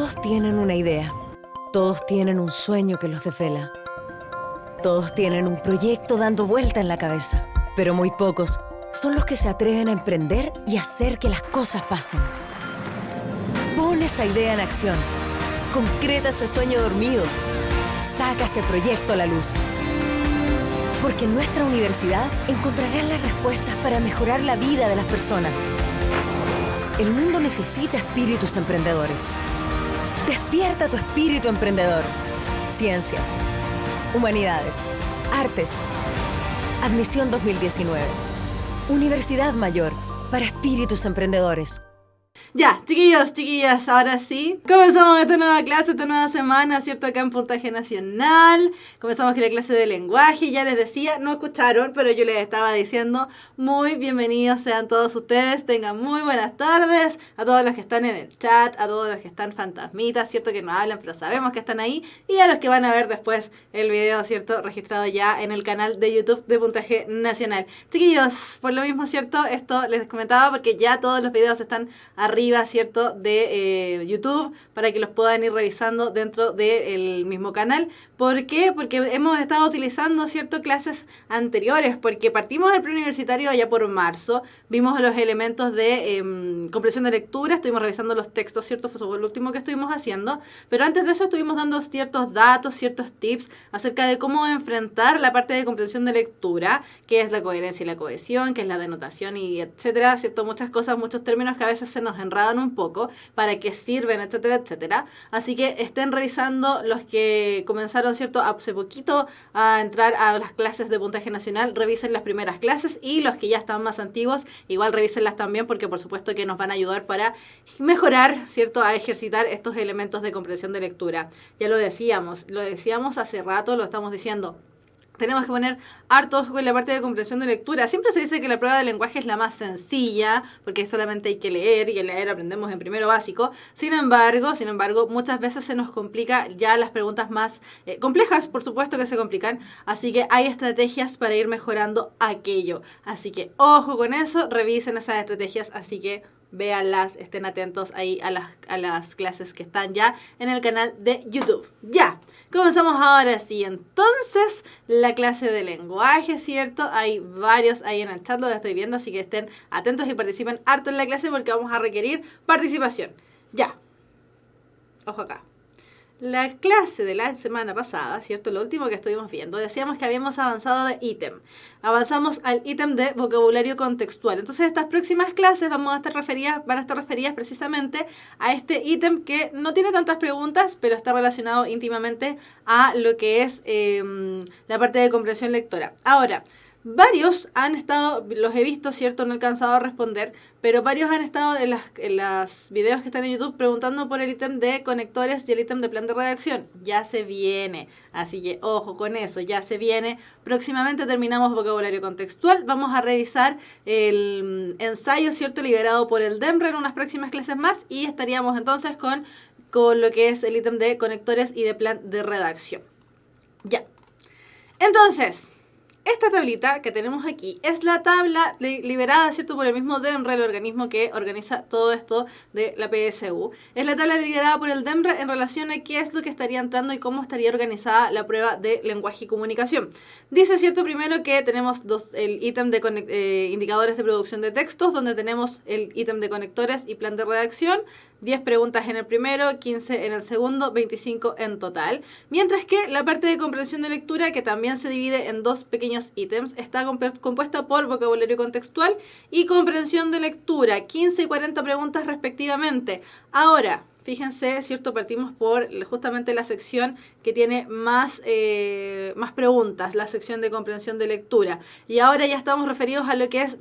Todos tienen una idea. Todos tienen un sueño que los desvela. Todos tienen un proyecto dando vuelta en la cabeza. Pero muy pocos son los que se atreven a emprender y hacer que las cosas pasen. Pon esa idea en acción. Concreta ese sueño dormido. Saca ese proyecto a la luz. Porque en nuestra universidad encontrarás las respuestas para mejorar la vida de las personas. El mundo necesita espíritus emprendedores. Despierta tu espíritu emprendedor. Ciencias, humanidades, artes. Admisión 2019. Universidad Mayor para espíritus emprendedores. Ya, chiquillos, chiquillas, ahora sí. Comenzamos esta nueva clase, esta nueva semana, ¿cierto? Acá en Puntaje Nacional. Comenzamos con la clase de lenguaje. Ya les decía, no escucharon, pero yo les estaba diciendo muy bienvenidos sean todos ustedes. Tengan muy buenas tardes a todos los que están en el chat, a todos los que están fantasmitas, ¿cierto? Que no hablan, pero sabemos que están ahí. Y a los que van a ver después el video, ¿cierto? Registrado ya en el canal de YouTube de Puntaje Nacional. Chiquillos, por lo mismo, ¿cierto? Esto les comentaba porque ya todos los videos están arriba, ¿cierto? De YouTube, para que los puedan ir revisando dentro del mismo canal. ¿Por qué? Porque hemos estado utilizando, ¿cierto? Clases anteriores, porque partimos el preuniversitario allá por marzo, vimos los elementos de comprensión de lectura, estuvimos revisando los textos, ¿cierto? Fue lo último que estuvimos haciendo, pero antes de eso estuvimos dando ciertos datos, ciertos tips acerca de cómo enfrentar la parte de comprensión de lectura, que es la coherencia y la cohesión, que es la denotación y etcétera, ¿cierto? Muchas cosas, muchos términos que a veces se nos enredan un poco, para qué sirven, etcétera, etcétera. Así que estén revisando los que comenzaron, ¿cierto? Hace poquito a entrar a las clases de Puntaje Nacional, revisen las primeras clases, y los que ya están más antiguos, igual revísenlas también, porque por supuesto que nos van a ayudar para mejorar, ¿cierto? A ejercitar estos elementos de comprensión de lectura. Ya lo decíamos hace rato, lo estamos diciendo. Tenemos que poner harto ojo en la parte de comprensión de lectura. Siempre se dice que la prueba de lenguaje es la más sencilla, porque solamente hay que leer, y el leer aprendemos en primero básico. Sin embargo, muchas veces se nos complica ya las preguntas más complejas, por supuesto que se complican. Así que hay estrategias para ir mejorando aquello. Así que ojo con eso, revisen esas estrategias, así que véanlas, estén atentos ahí a las clases que están ya en el canal de YouTube. Ya, comenzamos ahora sí. Entonces, la clase de lenguaje, ¿cierto? Hay varios ahí en el chat, lo estoy viendo, así que estén atentos y participen harto en la clase porque vamos a requerir participación. Ya, ojo acá. La clase de la semana pasada, ¿cierto? Lo último que estuvimos viendo, decíamos que habíamos avanzado de ítem. Avanzamos al ítem de vocabulario contextual. Entonces, estas próximas clases van a estar referidas precisamente a este ítem que no tiene tantas preguntas, pero está relacionado íntimamente a lo que es la parte de comprensión lectora. Ahora, varios han estado, los he visto, ¿cierto? No he alcanzado a responder, pero varios han estado en las videos que están en YouTube preguntando por el ítem de conectores y el ítem de plan de redacción. Ya se viene, así que ojo con eso, ya se viene. Próximamente terminamos vocabulario contextual. Vamos a revisar el ensayo, ¿cierto? Liberado por el DEMRE en unas próximas clases más, y estaríamos entonces con lo que es el ítem de conectores y de plan de redacción. Ya. Entonces, esta tablita que tenemos aquí es la tabla liberada, ¿cierto? Por el mismo DEMRE, el organismo que organiza todo esto de la PSU. Es la tabla liberada por el DEMRE en relación a qué es lo que estaría entrando y cómo estaría organizada la prueba de lenguaje y comunicación. Dice, ¿cierto? Primero que tenemos el ítem de indicadores de producción de textos, donde tenemos el ítem de conectores y plan de redacción. 10 preguntas en el primero, 15 en el segundo, 25 en total. Mientras que la parte de comprensión de lectura, que también se divide en dos pequeños ítems, está compuesta por vocabulario contextual y comprensión de lectura, 15 y 40 preguntas respectivamente. Ahora, fíjense, ¿cierto? Partimos por justamente la sección que tiene más preguntas, la sección de comprensión de lectura. Y ahora ya estamos referidos a lo que es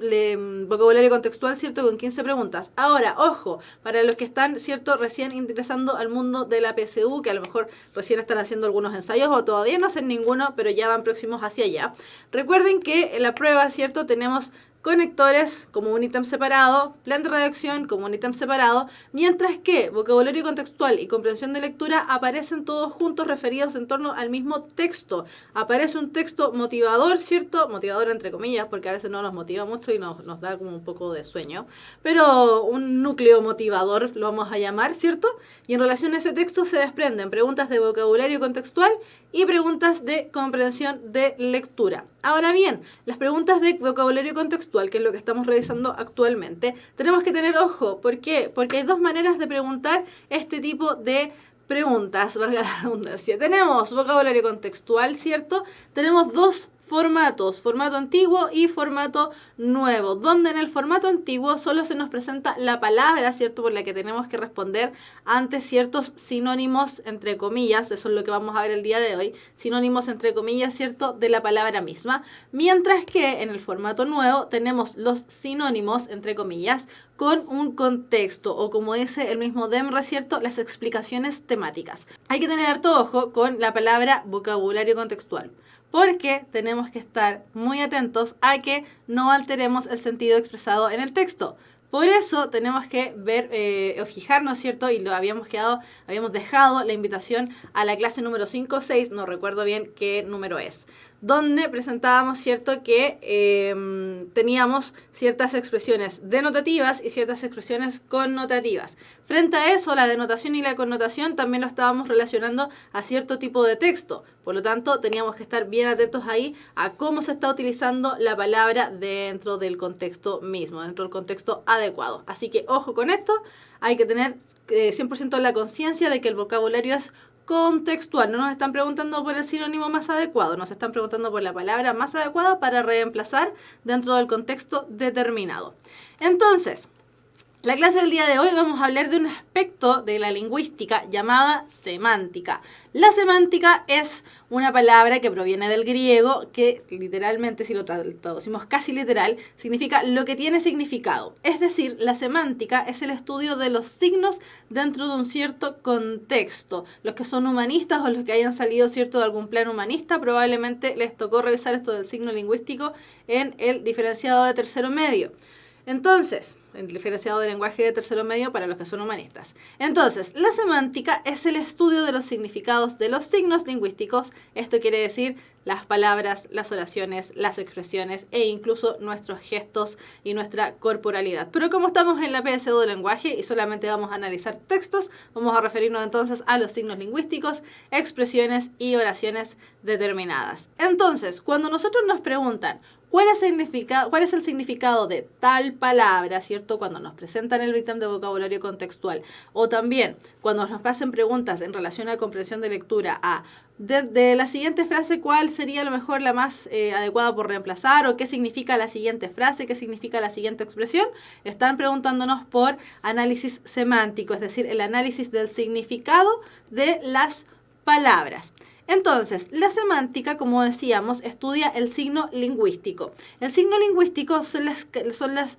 vocabulario contextual, ¿cierto? Con 15 preguntas. Ahora, ojo, para los que están, ¿cierto? Recién ingresando al mundo de la PSU, que a lo mejor recién están haciendo algunos ensayos o todavía no hacen ninguno, pero ya van próximos hacia allá. Recuerden que en la prueba, ¿cierto? Tenemos conectores como un ítem separado, plan de redacción como un ítem separado, mientras que vocabulario contextual y comprensión de lectura aparecen todos juntos referidos en torno al mismo texto. Aparece un texto motivador, ¿cierto? Motivador entre comillas, porque a veces no nos motiva mucho y nos da como un poco de sueño, pero un núcleo motivador lo vamos a llamar, ¿cierto? Y en relación a ese texto se desprenden preguntas de vocabulario contextual y preguntas de comprensión de lectura. Ahora bien, las preguntas de vocabulario contextual, que es lo que estamos revisando actualmente, tenemos que tener ojo. ¿Por qué? Porque hay dos maneras de preguntar este tipo de preguntas, valga la redundancia. Tenemos vocabulario contextual, ¿cierto? Tenemos dos formatos, formato antiguo y formato nuevo, donde en el formato antiguo solo se nos presenta la palabra, ¿cierto?, por la que tenemos que responder ante ciertos sinónimos, entre comillas, eso es lo que vamos a ver el día de hoy, sinónimos, entre comillas, ¿cierto?, de la palabra misma, mientras que en el formato nuevo tenemos los sinónimos, entre comillas, con un contexto, o como dice el mismo DEMRE, ¿cierto?, las explicaciones temáticas. Hay que tener harto ojo con la palabra vocabulario contextual, porque tenemos que estar muy atentos a que no alteremos el sentido expresado en el texto. Por eso tenemos que ver o fijarnos, ¿cierto? Y lo habíamos dejado la invitación a la clase número 5 o 6, no recuerdo bien qué número es, donde presentábamos, ¿cierto?, que teníamos ciertas expresiones denotativas y ciertas expresiones connotativas. Frente a eso, la denotación y la connotación también lo estábamos relacionando a cierto tipo de texto. Por lo tanto, teníamos que estar bien atentos ahí a cómo se está utilizando la palabra dentro del contexto mismo, dentro del contexto adecuado. Así que ojo con esto, hay que tener 100% la conciencia de que el vocabulario es contextual. No nos están preguntando por el sinónimo más adecuado, nos están preguntando por la palabra más adecuada para reemplazar dentro del contexto determinado. Entonces, la clase del día de hoy vamos a hablar de un aspecto de la lingüística llamada semántica. La semántica es una palabra que proviene del griego que literalmente, si lo traducimos casi literal, significa lo que tiene significado. Es decir, la semántica es el estudio de los signos dentro de un cierto contexto. Los que son humanistas o los que hayan salido, ¿cierto?, de algún plan humanista, probablemente les tocó revisar esto del signo lingüístico en el diferenciado de tercero medio. Entonces, el diferenciado de lenguaje de tercero medio para los que son humanistas. Entonces, la semántica es el estudio de los significados de los signos lingüísticos. Esto quiere decir las palabras, las oraciones, las expresiones e incluso nuestros gestos y nuestra corporalidad. Pero como estamos en la PSU de lenguaje y solamente vamos a analizar textos, vamos a referirnos entonces a los signos lingüísticos, expresiones y oraciones determinadas. Entonces, cuando nosotros nos preguntan ¿cuál es el significado de tal palabra, ¿cierto?, cuando nos presentan el ítem de vocabulario contextual, o también cuando nos hacen preguntas en relación a comprensión de lectura de la siguiente frase, ¿cuál sería a lo mejor la más adecuada por reemplazar? ¿O qué significa la siguiente frase? ¿Qué significa la siguiente expresión? Están preguntándonos por análisis semántico, es decir, el análisis del significado de las palabras. Entonces, la semántica, como decíamos, estudia el signo lingüístico. El signo lingüístico son las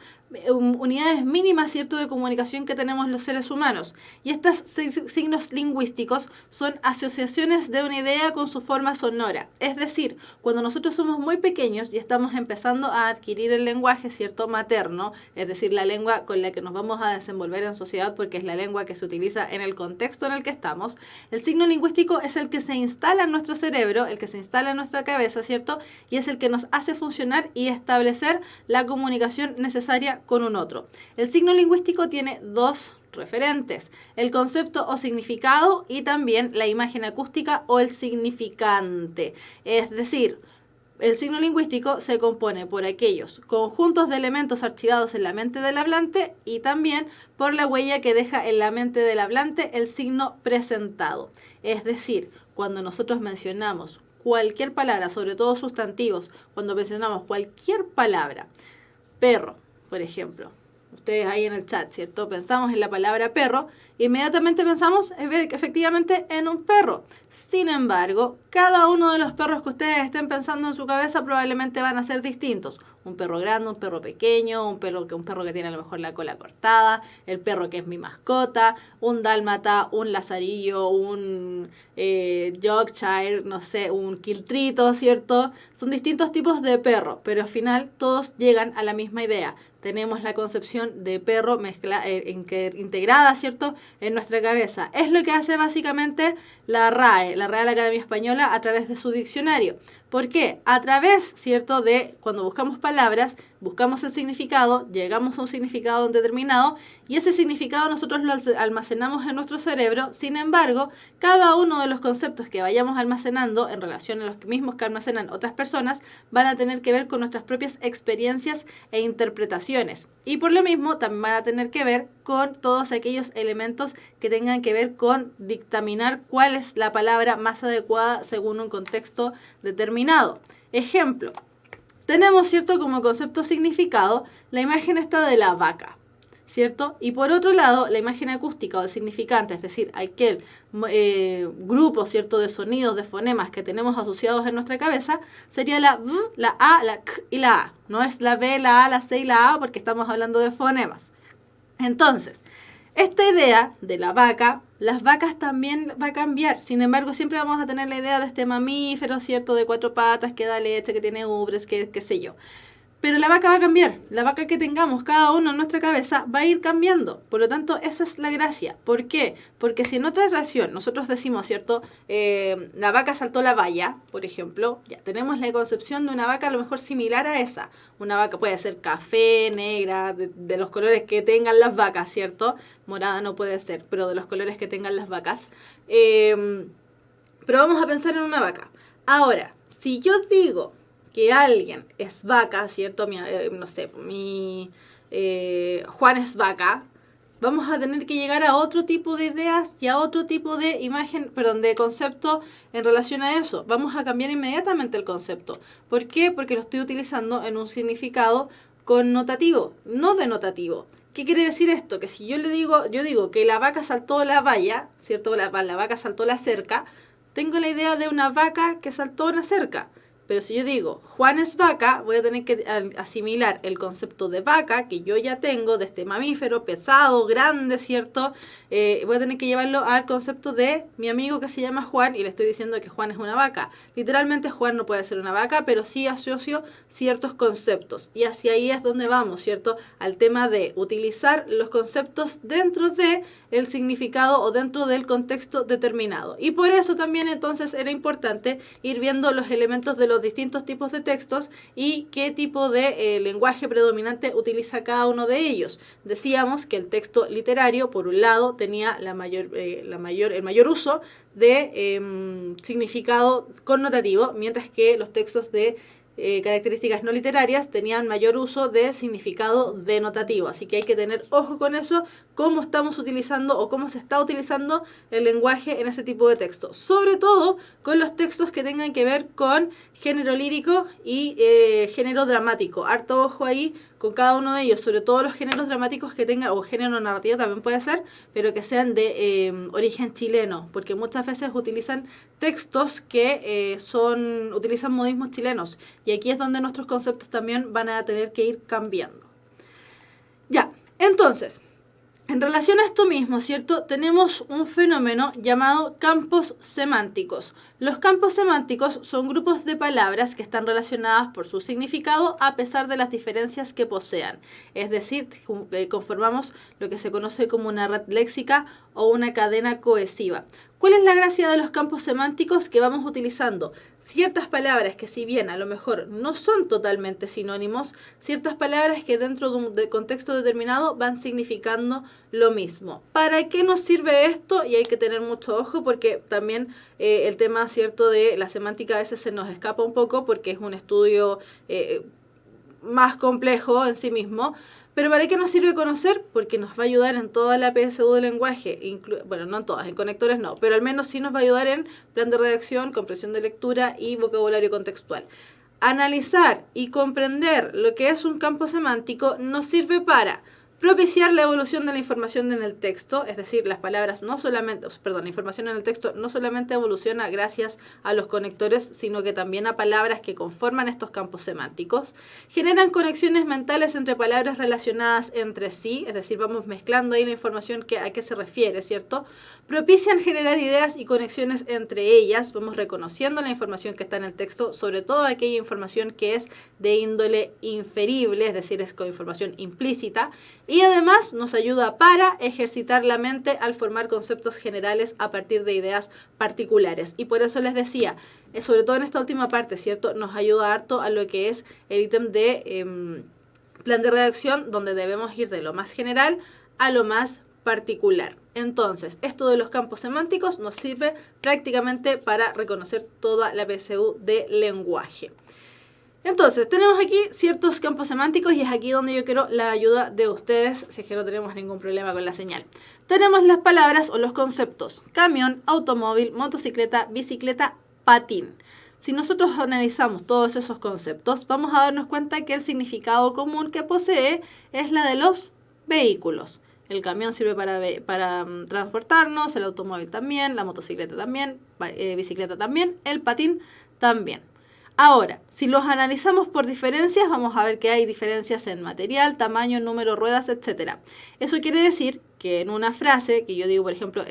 unidades mínimas, ¿cierto?, de comunicación que tenemos los seres humanos. Y estos signos lingüísticos son asociaciones de una idea con su forma sonora. Es decir, cuando nosotros somos muy pequeños y estamos empezando a adquirir el lenguaje, ¿cierto?, materno, es decir, la lengua con la que nos vamos a desenvolver en sociedad porque es la lengua que se utiliza en el contexto en el que estamos, el signo lingüístico es el que se instala en nuestro cerebro, el que se instala en nuestra cabeza, ¿cierto?, y es el que nos hace funcionar y establecer la comunicación necesaria con un otro. El signo lingüístico tiene dos referentes, el concepto o significado y también la imagen acústica o el significante. Es decir, el signo lingüístico se compone por aquellos conjuntos de elementos archivados en la mente del hablante y también por la huella que deja en la mente del hablante el signo presentado. Es decir, cuando nosotros mencionamos cualquier palabra, sobre todo sustantivos, cuando mencionamos cualquier palabra, perro, por ejemplo, ustedes ahí en el chat, ¿cierto? Pensamos en la palabra perro, inmediatamente pensamos efectivamente en un perro. Sin embargo, cada uno de los perros que ustedes estén pensando en su cabeza probablemente van a ser distintos. Un perro grande, un perro pequeño, un perro que tiene a lo mejor la cola cortada, el perro que es mi mascota, un dálmata, un lazarillo, un Yorkshire, no sé, un quiltrito, ¿cierto? Son distintos tipos de perro, pero al final todos llegan a la misma idea. Tenemos la concepción de perro integrada, ¿cierto?, en nuestra cabeza. Es lo que hace básicamente la RAE, la Real Academia Española, a través de su diccionario. ¿Por qué? A través, ¿cierto?, de cuando buscamos palabras, buscamos el significado, llegamos a un significado determinado y ese significado nosotros lo almacenamos en nuestro cerebro. Sin embargo, cada uno de los conceptos que vayamos almacenando en relación a los mismos que almacenan otras personas van a tener que ver con nuestras propias experiencias e interpretaciones. Y por lo mismo también van a tener que ver con todos aquellos elementos que tengan que ver con dictaminar cuál es la palabra más adecuada según un contexto determinado. Ejemplo, tenemos, ¿cierto?, como concepto significado la imagen esta de la vaca, ¿cierto? Y por otro lado, la imagen acústica o el significante, es decir, aquel grupo, ¿cierto?, de sonidos, de fonemas que tenemos asociados en nuestra cabeza, sería la V, la A, la K y la A. No es la B, la A, la C y la A porque estamos hablando de fonemas. Entonces, esta idea de la vaca, las vacas también va a cambiar. Sin embargo, siempre vamos a tener la idea de este mamífero, ¿cierto?, de 4 patas, que da leche, que tiene ubres, qué sé yo. Pero la vaca va a cambiar. La vaca que tengamos cada uno en nuestra cabeza va a ir cambiando. Por lo tanto, esa es la gracia. ¿Por qué? Porque si en otra oración nosotros decimos, ¿cierto?, la vaca saltó la valla, por ejemplo, ya tenemos la concepción de una vaca a lo mejor similar a esa. Una vaca puede ser café, negra, de los colores que tengan las vacas, ¿cierto? Morada no puede ser, pero de los colores que tengan las vacas. Pero vamos a pensar en una vaca. Ahora, si yo digo que alguien es vaca, ¿cierto? No sé, Juan es vaca, vamos a tener que llegar a otro tipo de ideas y a otro tipo de de concepto en relación a eso. Vamos a cambiar inmediatamente el concepto. ¿Por qué? Porque lo estoy utilizando en un significado connotativo, no denotativo. ¿Qué quiere decir esto? Que si yo digo que la vaca saltó la valla, ¿cierto? La vaca saltó la cerca, tengo la idea de una vaca que saltó una cerca. Pero si yo digo Juan es vaca, voy a tener que asimilar el concepto de vaca que yo ya tengo, de este mamífero pesado, grande, ¿cierto? Voy a tener que llevarlo al concepto de mi amigo que se llama Juan y le estoy diciendo que Juan es una vaca. Literalmente Juan no puede ser una vaca, pero sí asocio ciertos conceptos. Y hacia ahí es donde vamos, ¿cierto? Al tema de utilizar los conceptos dentro de el significado o dentro del contexto determinado. Y por eso también entonces era importante ir viendo los elementos de los distintos tipos de textos y qué tipo de lenguaje predominante utiliza cada uno de ellos. Decíamos que el texto literario, por un lado, tenía el mayor uso de significado connotativo, mientras que los textos de características no literarias tenían mayor uso de significado denotativo. Así que hay que tener ojo con eso, cómo estamos utilizando o cómo se está utilizando el lenguaje en ese tipo de textos. Sobre todo con los textos que tengan que ver con género lírico y género dramático. Harto ojo ahí con cada uno de ellos, sobre todo los géneros dramáticos que tengan, o género narrativo también puede ser, pero que sean de origen chileno, porque muchas veces utilizan textos que utilizan modismos chilenos, y aquí es donde nuestros conceptos también van a tener que ir cambiando. Ya, entonces, en relación a esto mismo, ¿cierto? Tenemos un fenómeno llamado campos semánticos. Los campos semánticos son grupos de palabras que están relacionadas por su significado a pesar de las diferencias que posean. Es decir, conformamos lo que se conoce como una red léxica o una cadena cohesiva. ¿Cuál es la gracia de los campos semánticos? Que vamos utilizando ciertas palabras que, si bien a lo mejor no son totalmente sinónimos, ciertas palabras que dentro de un contexto determinado van significando lo mismo. ¿Para qué nos sirve esto? Y hay que tener mucho ojo porque también el tema, ¿cierto?, de la semántica a veces se nos escapa un poco porque es un estudio más complejo en sí mismo. Pero ¿para qué nos sirve conocer? Porque nos va a ayudar en toda la PSU del lenguaje, bueno, no en todas, en conectores no, pero al menos sí nos va a ayudar en plan de redacción, comprensión de lectura y vocabulario contextual. Analizar y comprender lo que es un campo semántico nos sirve para propiciar la evolución de la información en el texto, es decir, las palabras no solamente, perdón, la información en el texto no solamente evoluciona gracias a los conectores, sino que también a palabras que conforman estos campos semánticos. Generan conexiones mentales entre palabras relacionadas entre sí, es decir, vamos mezclando ahí la información a qué se refiere, ¿cierto? Propician generar ideas y conexiones entre ellas, vamos reconociendo la información que está en el texto, sobre todo aquella información que es de índole inferible, es decir, es con información implícita, y además nos ayuda para ejercitar la mente al formar conceptos generales a partir de ideas particulares. Y por eso les decía, sobre todo en esta última parte, ¿cierto? Nos ayuda harto a lo que es el ítem de plan de redacción, donde debemos ir de lo más general a lo más particular. Entonces, esto de los campos semánticos nos sirve prácticamente para reconocer toda la PSU de lenguaje. Entonces, tenemos aquí ciertos campos semánticos y es aquí donde yo quiero la ayuda de ustedes, si es que no tenemos ningún problema con la señal. Tenemos las palabras o los conceptos: camión, automóvil, motocicleta, bicicleta, patín. Si nosotros analizamos todos esos conceptos, vamos a darnos cuenta que el significado común que posee es la de los vehículos. El camión sirve para transportarnos, el automóvil también, la motocicleta también, bicicleta también, el patín también. Ahora, si los analizamos por diferencias, vamos a ver que hay diferencias en material, tamaño, número, ruedas, etc. Eso quiere decir que en una frase, que yo digo, por ejemplo,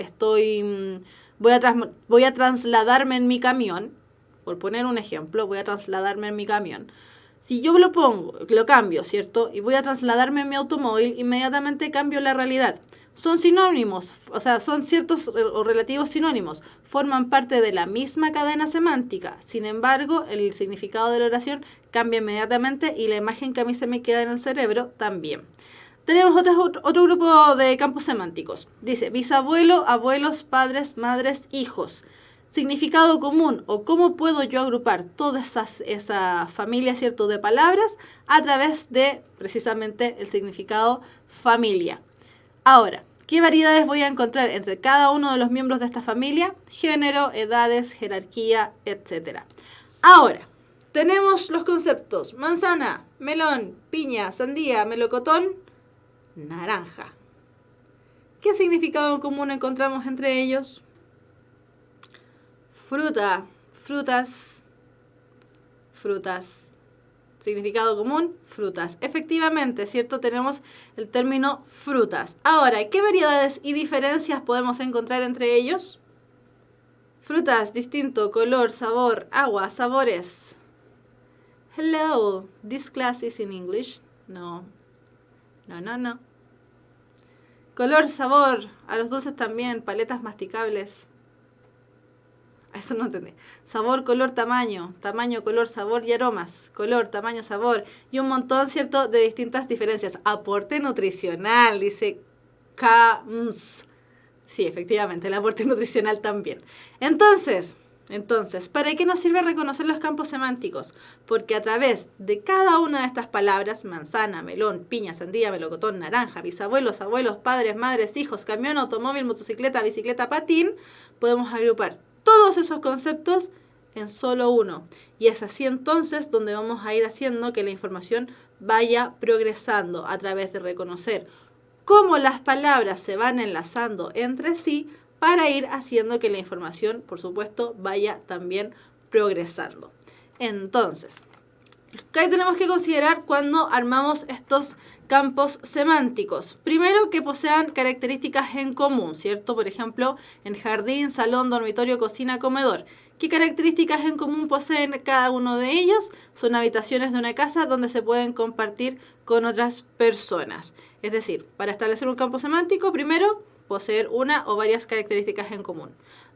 voy a trasladarme en mi camión, por poner un ejemplo, voy a trasladarme en mi camión. Si yo lo cambio, ¿cierto? Y voy a trasladarme en mi automóvil, inmediatamente cambio la realidad. Son sinónimos, o sea, son ciertos o relativos sinónimos, forman parte de la misma cadena semántica. Sin embargo, el significado de la oración cambia inmediatamente y la imagen que a mí se me queda en el cerebro también. Tenemos otro grupo de campos semánticos. Dice bisabuelo, abuelos, padres, madres, hijos. Significado común o cómo puedo yo agrupar toda esa familia, ¿cierto?, de palabras a través de precisamente el significado familia. Ahora, ¿qué variedades voy a encontrar entre cada uno de los miembros de esta familia? Género, edades, jerarquía, etc. Ahora, tenemos los conceptos: manzana, melón, piña, sandía, melocotón, naranja. ¿Qué significado común encontramos entre ellos? Fruta, frutas, frutas. Significado común, frutas. Efectivamente, ¿cierto? Tenemos el término frutas. Ahora, ¿qué variedades y diferencias podemos encontrar entre ellos? Frutas, distinto, color, sabor, agua, sabores. Hello, this class is in English. No. Color, sabor, a los dulces también, paletas masticables. Eso no entendí. Sabor, color, tamaño, color, sabor y aromas. Color, tamaño, sabor. Y un montón, ¿cierto?, de distintas diferencias. Aporte nutricional, dice CAMS. Sí, efectivamente, el aporte nutricional también. Entonces, ¿para qué nos sirve reconocer los campos semánticos? Porque a través de cada una de estas palabras, manzana, melón, piña, sandía, melocotón, naranja, bisabuelos, abuelos, padres, madres, hijos, camión, automóvil, motocicleta, bicicleta, patín, podemos agrupar todos esos conceptos en solo uno. Y es así entonces donde vamos a ir haciendo que la información vaya progresando a través de reconocer cómo las palabras se van enlazando entre sí para ir haciendo que la información, por supuesto, vaya también progresando. Entonces, ¿qué tenemos que considerar cuando armamos estos campos semánticos? Primero, que posean características en común, ¿cierto? Por ejemplo, en jardín, salón, dormitorio, cocina, comedor. ¿Qué características en común poseen cada uno de ellos? Son habitaciones de una casa donde se pueden compartir con otras personas. Es decir, para establecer un campo semántico, primero, poseer una o varias características en común.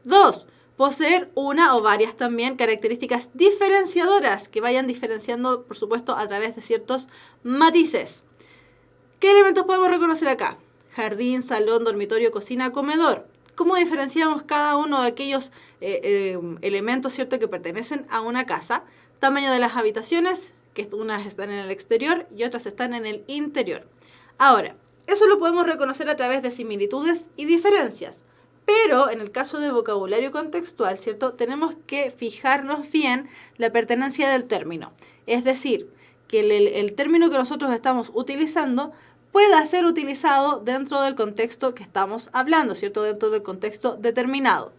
2. Poseer una o varias también características diferenciadoras que vayan diferenciando, por supuesto, a través de ciertos matices. ¿Qué elementos podemos reconocer acá? Jardín, salón, dormitorio, cocina, comedor. ¿Cómo diferenciamos cada uno de aquellos elementos, ¿cierto?, que pertenecen a una casa? Tamaño de las habitaciones, que unas están en el exterior y otras están en el interior. Ahora, eso lo podemos reconocer a través de similitudes y diferencias. Pero en el caso de vocabulario contextual, ¿cierto?, tenemos que fijarnos bien la pertenencia del término. Es decir, que el término que nosotros estamos utilizando pueda ser utilizado dentro del contexto que estamos hablando, ¿cierto? Dentro del contexto determinado.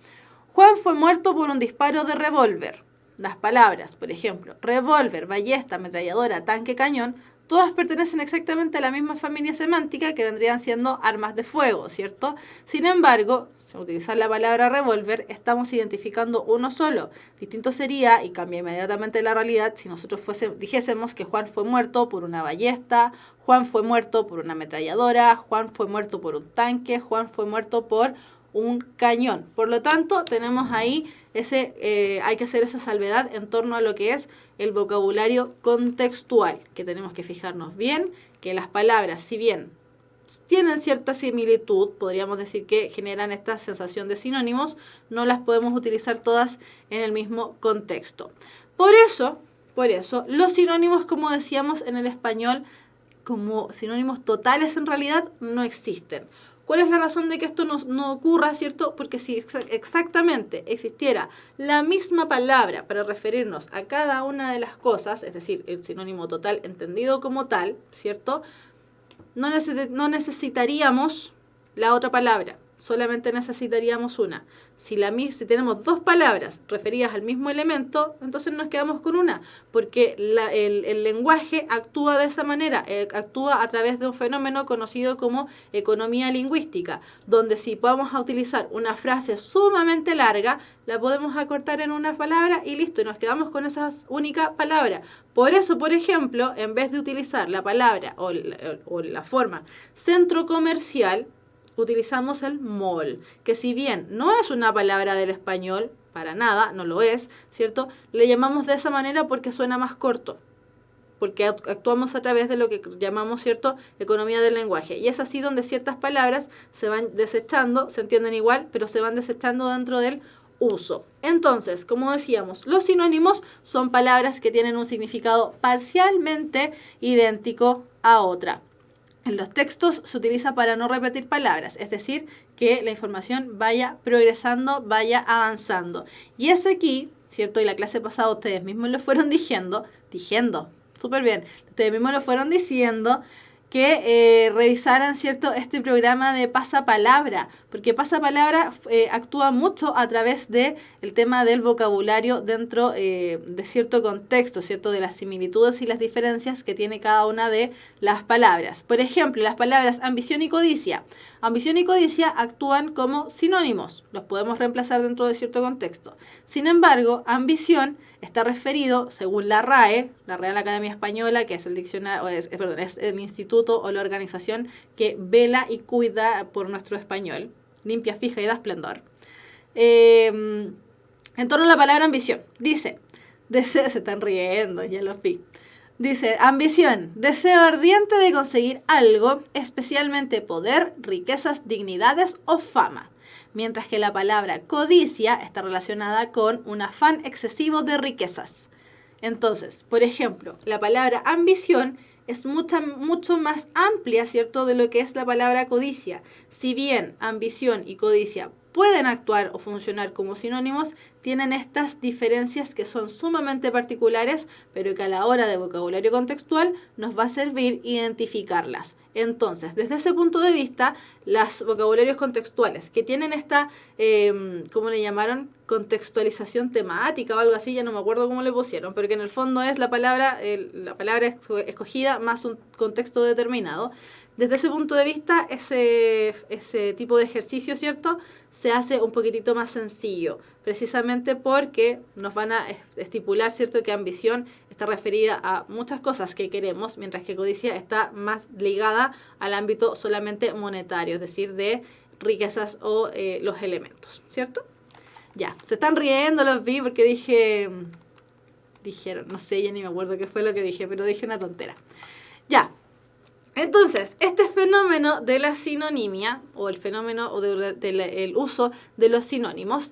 Juan fue muerto por un disparo de revólver. Las palabras, por ejemplo, revólver, ballesta, ametralladora, tanque, cañón, todas pertenecen exactamente a la misma familia semántica que vendrían siendo armas de fuego, ¿cierto? Sin embargo, al utilizar la palabra revólver, estamos identificando uno solo. Distinto sería, y cambia inmediatamente la realidad, si nosotros dijésemos que Juan fue muerto por una ballesta, Juan fue muerto por una ametralladora, Juan fue muerto por un tanque, Juan fue muerto por un cañón. Por lo tanto, tenemos ahí hay que hacer esa salvedad en torno a lo que es el vocabulario contextual, que tenemos que fijarnos bien que las palabras, si bien tienen cierta similitud, podríamos decir que generan esta sensación de sinónimos, no las podemos utilizar todas en el mismo contexto. Por eso, los sinónimos, como decíamos en el español, como sinónimos totales en realidad no existen. ¿Cuál es la razón de que esto no ocurra, cierto? Porque si exactamente existiera la misma palabra para referirnos a cada una de las cosas, es decir, el sinónimo total entendido como tal, ¿cierto? No necesitaríamos la otra palabra, solamente necesitaríamos una. Si tenemos dos palabras referidas al mismo elemento, entonces nos quedamos con una, porque el lenguaje actúa de esa manera, actúa a través de un fenómeno conocido como economía lingüística, donde si vamos a utilizar una frase sumamente larga, la podemos acortar en una palabra y listo, y nos quedamos con esa única palabra. Por eso, por ejemplo, en vez de utilizar la palabra o la forma centro comercial, utilizamos el mall, que si bien no es una palabra del español, para nada, no lo es, ¿cierto? Le llamamos de esa manera porque suena más corto, porque actuamos a través de lo que llamamos, ¿cierto?, economía del lenguaje. Y es así donde ciertas palabras se van desechando, se entienden igual, pero se van desechando dentro del uso. Entonces, como decíamos, los sinónimos son palabras que tienen un significado parcialmente idéntico a otra. En los textos se utiliza para no repetir palabras, es decir, que la información vaya progresando, vaya avanzando. Y es aquí, ¿cierto? Y la clase pasada ustedes mismos lo fueron diciendo, súper bien, ustedes mismos lo fueron diciendo, que revisaran, ¿cierto?, este programa de pasapalabra, porque pasapalabra actúa mucho a través del tema del vocabulario dentro de cierto contexto, ¿cierto?, de las similitudes y las diferencias que tiene cada una de las palabras. Por ejemplo, las palabras ambición y codicia. Ambición y codicia actúan como sinónimos, los podemos reemplazar dentro de cierto contexto. Sin embargo, ambición está referido, según la RAE, la Real Academia Española, que es el diccionario, es el instituto o la organización que vela y cuida por nuestro español, limpia, fija y da esplendor. En torno a la palabra ambición, dice, se están riendo, ya los vi. Dice, ambición, deseo ardiente de conseguir algo, especialmente poder, riquezas, dignidades o fama. Mientras que la palabra codicia está relacionada con un afán excesivo de riquezas. Entonces, por ejemplo, la palabra ambición es mucho más amplia, ¿cierto?, de lo que es la palabra codicia. Si bien ambición y codicia pueden actuar o funcionar como sinónimos, tienen estas diferencias que son sumamente particulares, pero que a la hora de vocabulario contextual nos va a servir identificarlas. Entonces, desde ese punto de vista, los vocabularios contextuales que tienen esta, ¿cómo le llamaron? Contextualización temática o algo así, ya no me acuerdo cómo le pusieron, pero que en el fondo es la palabra escogida más un contexto determinado. Desde ese punto de vista, ese tipo de ejercicio, ¿cierto?, se hace un poquitito más sencillo, precisamente porque nos van a estipular, ¿cierto?, que ambición está referida a muchas cosas que queremos, mientras que codicia está más ligada al ámbito solamente monetario, es decir, de riquezas o los elementos, ¿cierto? Ya, se están riendo, los vi porque dijeron, no sé, ya ni me acuerdo qué fue lo que dije, pero dije una tontera. Ya. Entonces, este fenómeno de la sinonimia, o el fenómeno del uso de los sinónimos,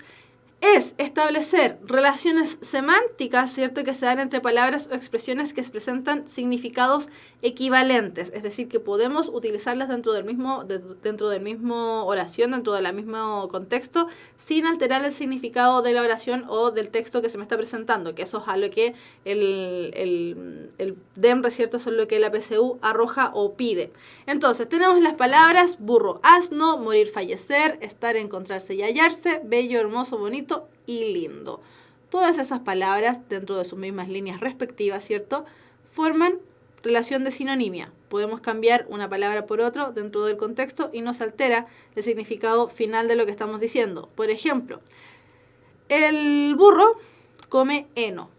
es establecer relaciones semánticas, ¿cierto?, que se dan entre palabras o expresiones que presentan significados equivalentes, es decir, que podemos utilizarlas dentro del mismo oración, dentro del mismo contexto, sin alterar el significado de la oración o del texto que se me está presentando, que eso es a lo que el DEMRE, ¿cierto?, eso es lo que la PSU arroja o pide. Entonces, tenemos las palabras burro, asno, morir, fallecer, estar, encontrarse y hallarse, bello, hermoso, bonito y lindo. Todas esas palabras, dentro de sus mismas líneas respectivas, ¿cierto?, forman relación de sinonimia. Podemos cambiar una palabra por otra dentro del contexto y no se altera el significado final de lo que estamos diciendo. Por ejemplo, el burro come heno.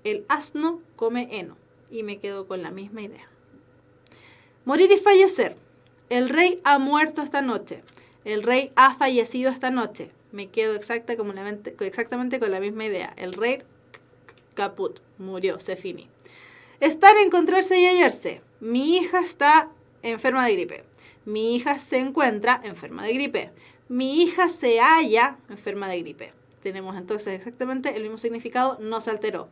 El asno come heno. Y me quedo con la misma idea. Morir y fallecer. El rey ha muerto esta noche. El rey ha fallecido esta noche. Me quedo exactamente con la misma idea. El rey caput, murió, se finí. Estar, encontrarse y hallarse. Mi hija está enferma de gripe. Mi hija se encuentra enferma de gripe. Mi hija se halla enferma de gripe. Tenemos entonces exactamente el mismo significado, no se alteró.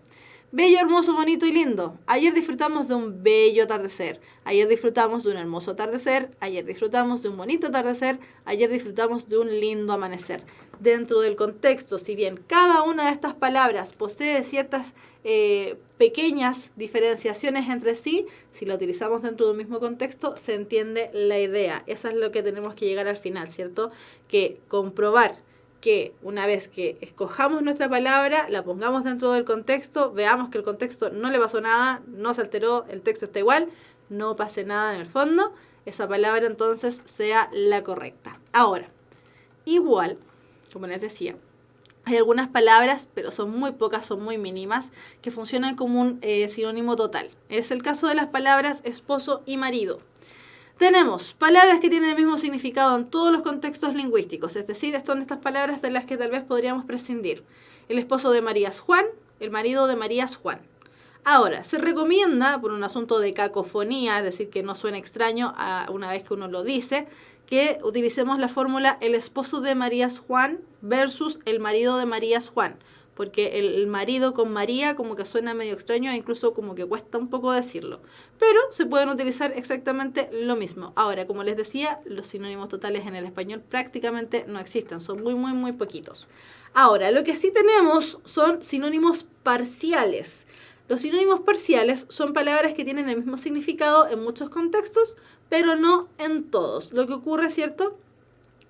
Bello, hermoso, bonito y lindo. Ayer disfrutamos de un bello atardecer. Ayer disfrutamos de un hermoso atardecer. Ayer disfrutamos de un bonito atardecer. Ayer disfrutamos de un lindo amanecer. Dentro del contexto, si bien cada una de estas palabras posee ciertas pequeñas diferenciaciones entre sí, si la utilizamos dentro de un mismo contexto, se entiende la idea. Eso es lo que tenemos que llegar al final, ¿cierto? Que comprobar que una vez que escojamos nuestra palabra, la pongamos dentro del contexto, veamos que el contexto no le pasó nada, no se alteró, el texto está igual, no pase nada en el fondo, esa palabra entonces sea la correcta. Ahora, igual, como les decía, hay algunas palabras, pero son muy pocas, son muy mínimas, que funcionan como un sinónimo total. Es el caso de las palabras esposo y marido. Tenemos palabras que tienen el mismo significado en todos los contextos lingüísticos, es decir, son estas palabras de las que tal vez podríamos prescindir. El esposo de María es Juan, el marido de María es Juan. Ahora, se recomienda, por un asunto de cacofonía, es decir, que no suene extraño una vez que uno lo dice, que utilicemos la fórmula el esposo de María es Juan versus el marido de María es Juan. Porque el marido con María como que suena medio extraño e incluso como que cuesta un poco decirlo. Pero se pueden utilizar exactamente lo mismo. Ahora, como les decía, los sinónimos totales en el español prácticamente no existen. Son muy, muy, muy poquitos. Ahora, lo que sí tenemos son sinónimos parciales. Los sinónimos parciales son palabras que tienen el mismo significado en muchos contextos, pero no en todos. Lo que ocurre, ¿cierto?,